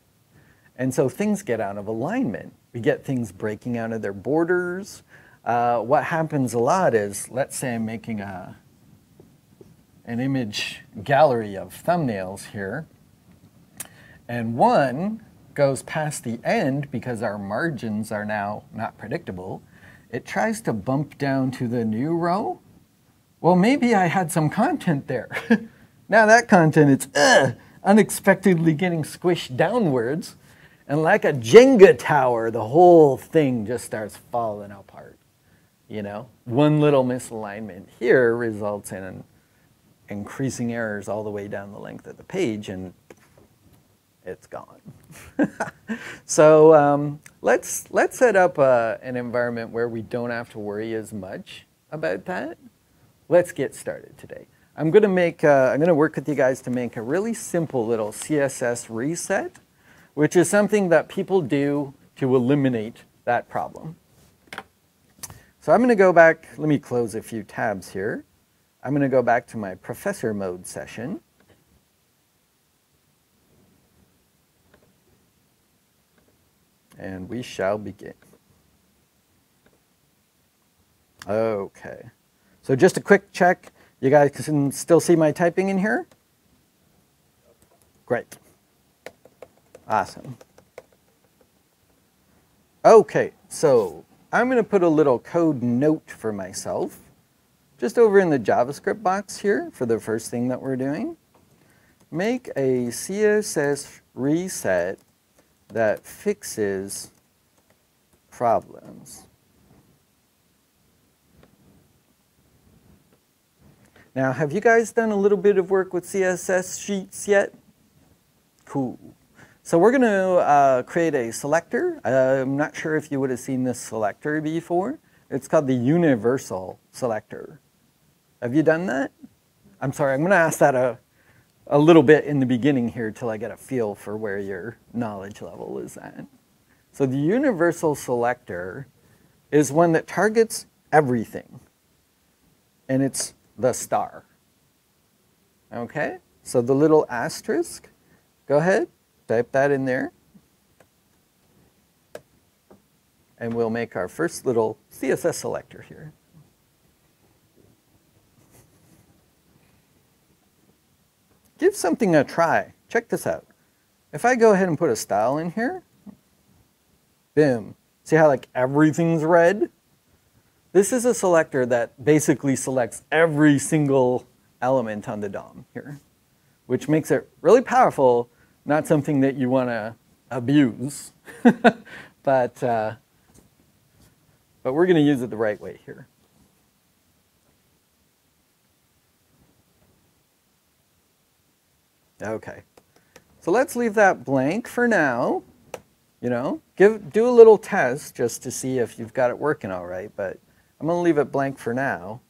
And so things get out of alignment we get things breaking out of their borders. What happens a lot is, let's say I'm making an image gallery of thumbnails here, and one goes past the end because our margins are now not predictable. It tries to bump down to the new row. Well, maybe I had some content there. Now that content is unexpectedly getting squished downwards, and like a Jenga tower, the whole thing just starts falling apart. You know, one little misalignment here results in increasing errors all the way down the length of the page, and it's gone. So let's set up an environment where we don't have to worry as much about that. Let's get started today. I'm going to work with you guys to make a really simple little CSS reset, which is something that people do to eliminate that problem. So I'm going to go back. Let me close a few tabs here. I'm going to go back to my professor mode session. And we shall begin. Okay. So just a quick check. You guys can still see my typing in here? Great. Awesome. Okay, so I'm going to put a little code note for myself just over in the JavaScript box here for the first thing that we're doing. Make a CSS reset that fixes problems. Now, have you guys done a little bit of work with CSS sheets yet? Cool. So we're going to create a selector. I'm not sure if you would have seen this selector before. It's called the universal selector. Have you done that? I'm sorry, I'm going to ask that a little bit in the beginning here till I get a feel for where your knowledge level is at. So the universal selector is one that targets everything, and it's the star. Okay, so the little asterisk, go ahead, type that in there, and we'll make our first little CSS selector here. Give something a try. Check this out. If I go ahead and put a style in here, boom. See how like everything's red? This is a selector that basically selects every single element on the DOM here, which makes it really powerful, not something that you want to abuse, but we're going to use it the right way here. Okay, so let's leave that blank for now. You know, do a little test just to see if you've got it working all right, but I'm going to leave it blank for now.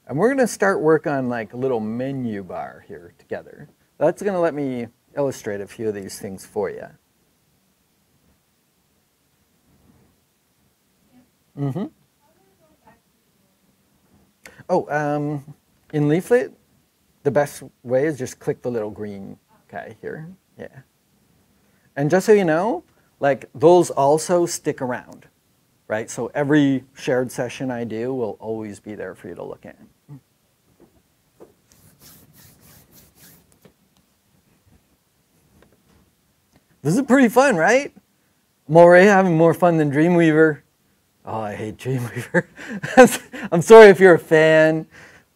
And we're going to start work on like a little menu bar here together. That's going to let me illustrate a few of these things for you. Mm-hmm. Oh, in Leaflet, the best way is just click the little green guy here. Yeah. And just so you know, like those also stick around, right? So every shared session I do will always be there for you to look at. This is pretty fun, right? I'm already having more fun than Dreamweaver. Oh, I hate Dreamweaver. I'm sorry if you're a fan,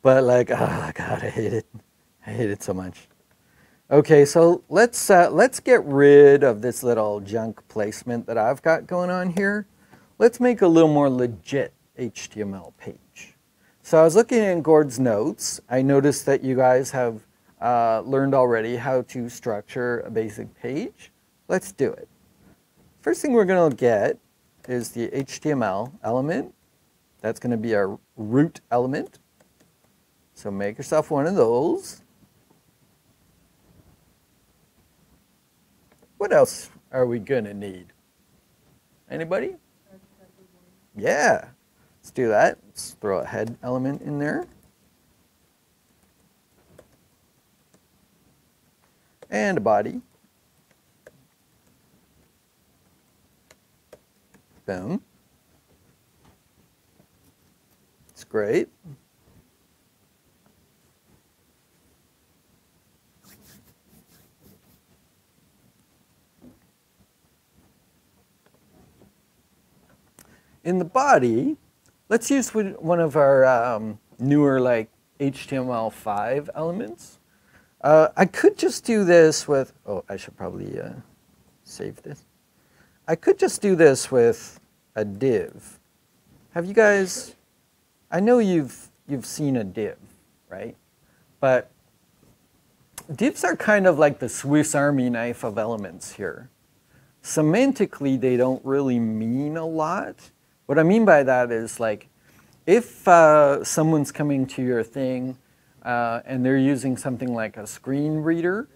but like, oh God, I hate it. I hate it so much. Okay, so let's get rid of this little junk placement that I've got going on here. Let's make a little more legit HTML page. So I was looking in Gord's notes. I noticed that you guys have learned already how to structure a basic page. Let's do it. First thing we're going to get is the HTML element. That's going to be our root element. So make yourself one of those. What else are we going to need? Anybody? Yeah. Let's do that. Let's throw a head element in there. And a body. Boom. It's great. In the body, let's use one of our newer like HTML5 elements. I could just do this with, oh, I should probably save this. I could just do this with a div. Have you guys, I know you've seen a div, right? But divs are kind of like the Swiss Army knife of elements here. Semantically, they don't really mean a lot. What I mean by that is like, if someone's coming to your thing and they're using something like a screen reader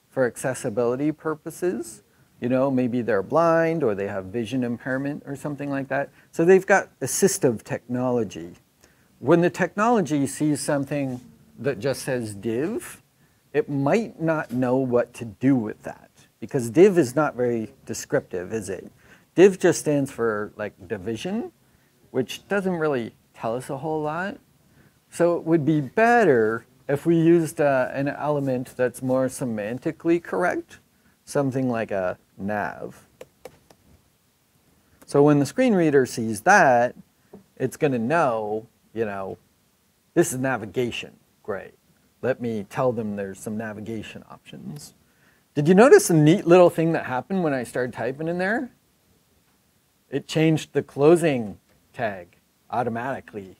for accessibility purposes, you know, maybe they're blind or they have vision impairment or something like that. So they've got assistive technology. When the technology sees something that just says div, it might not know what to do with that because div is not very descriptive, is it? Div just stands for like division, which doesn't really tell us a whole lot. So it would be better if we used an element that's more semantically correct, something like a nav. So when the screen reader sees that, it's going to know, you know, this is navigation. Great. Let me tell them there's some navigation options. Did you notice a neat little thing that happened when I started typing in there? It changed the closing tag automatically.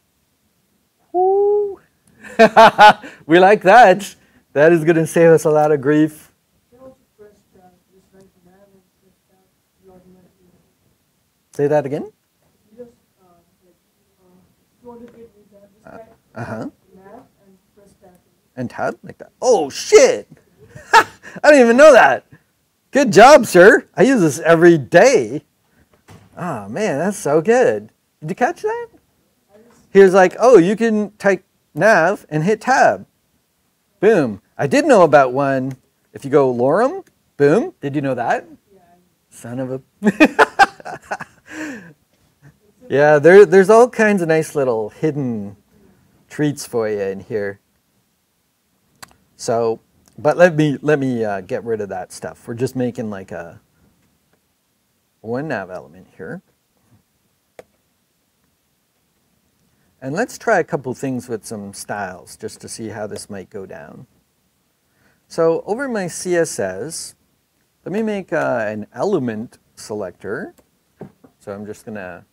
Woo! We like that. That is going to save us a lot of grief. Say that again? And tab like that. Oh shit! I didn't even know that. Good job, sir. I use this every day. Oh man, that's so good. Did you catch that? He was like, oh, you can type nav and hit tab. Boom. I did know about one. If you go lorem, boom. Did you know that? Yeah. Son of a... Yeah, there's all kinds of nice little hidden treats for you in here. So, but let me get rid of that stuff. We're just making like a one nav element here. And let's try a couple things with some styles just to see how this might go down. So over my CSS, let me make an element selector. So I'm just going to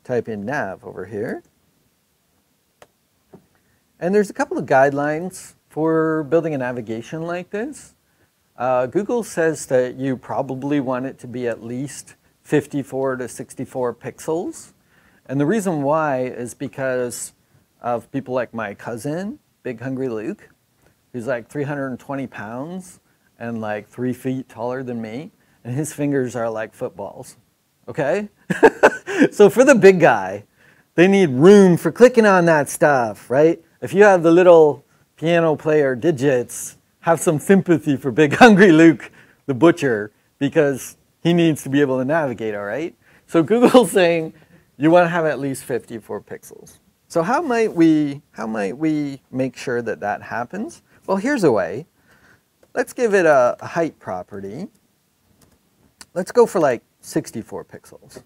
type in nav over here. And there's a couple of guidelines for building a navigation like this. Google says that you probably want it to be at least 54 to 64 pixels. And the reason why is because of people like my cousin, Big Hungry Luke, who's like 320 pounds and like 3 feet taller than me, and his fingers are like footballs, okay? So for the big guy, they need room for clicking on that stuff, right? If you have the little piano player digits, have some sympathy for Big Hungry Luke, the butcher, because he needs to be able to navigate, all right? So Google's saying, you want to have at least 54 pixels. So how might we make sure that that happens? Well, here's a way. Let's give it a height property. Let's go for like 64 pixels,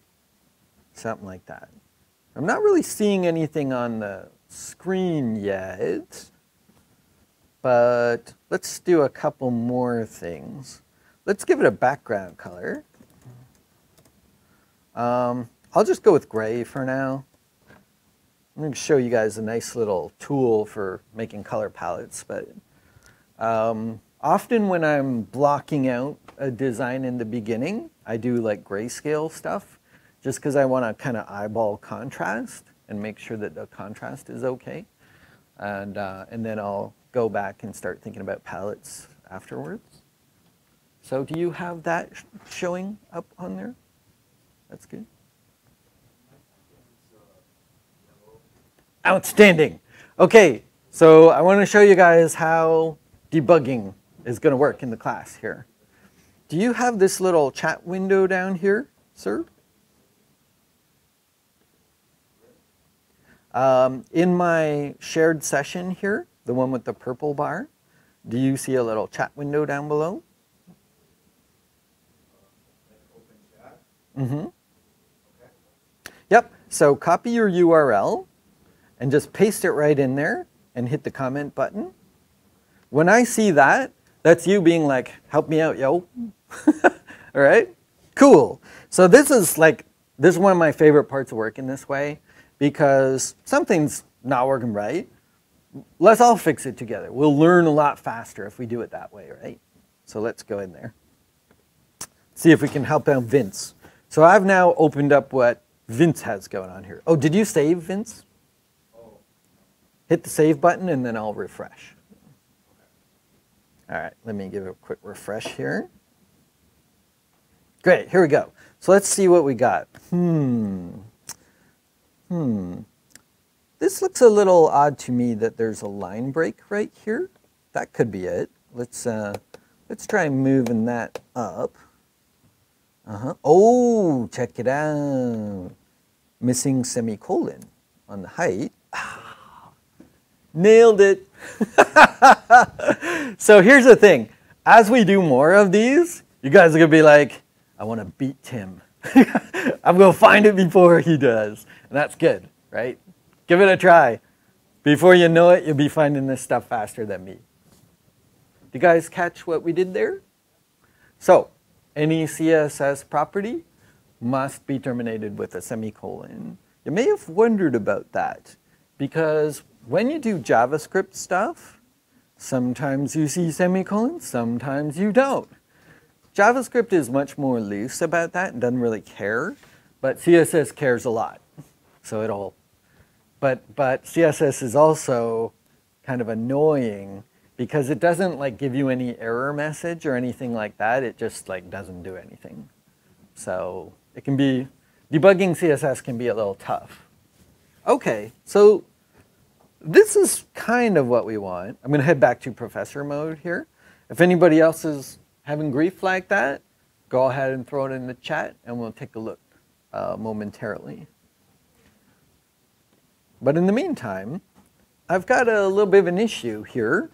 something like that. I'm not really seeing anything on the screen yet, but let's do a couple more things. Let's give it a background color. I'll just go with gray for now. I'm going to show you guys a nice little tool for making color palettes. But often when I'm blocking out a design in the beginning, I do like grayscale stuff just because I want to kind of eyeball contrast and make sure that the contrast is okay. And then I'll go back and start thinking about palettes afterwards. So do you have that showing up on there? That's good. Outstanding. Okay, so I want to show you guys how debugging is going to work in the class here. Do you have this little chat window down here, sir? In my shared session here, the one with the purple bar, do you see a little chat window down below? Open chat. Mm-hmm. Okay. Yep, so copy your URL and just paste it right in there and hit the comment button. When I see that, that's you being like, help me out, yo. All right, cool. So this is one of my favorite parts of working this way, because something's not working right. Let's all fix it together. We'll learn a lot faster if we do it that way, right? So let's go in there. See if we can help out Vince. So I've now opened up what Vince has going on here. Oh, did you save, Vince? Oh. Hit the save button and then I'll refresh. All right, let me give it a quick refresh here. Great, here we go. So let's see what we got. This looks a little odd to me that there's a line break right here. That could be it. Let's try moving that up. Oh, check it out. Missing semicolon on the height. Nailed it. So here's the thing. As we do more of these, you guys are going to be like, I want to beat Tim. I'm going to find it before he does. And that's good, right? Give it a try. Before you know it, you'll be finding this stuff faster than me. Do you guys catch what we did there? So, any CSS property must be terminated with a semicolon. You may have wondered about that, because when you do JavaScript stuff, sometimes you see semicolons, sometimes you don't. JavaScript is much more loose about that and doesn't really care, but CSS cares a lot. So it'll, but CSS is also kind of annoying because it doesn't like give you any error message or anything like that. It just like doesn't do anything. So it can be, debugging CSS can be a little tough. Okay, so this is kind of what we want. I'm going to head back to professor mode here. If anybody else is having grief like that, go ahead and throw it in the chat and we'll take a look momentarily. But in the meantime, I've got a little bit of an issue here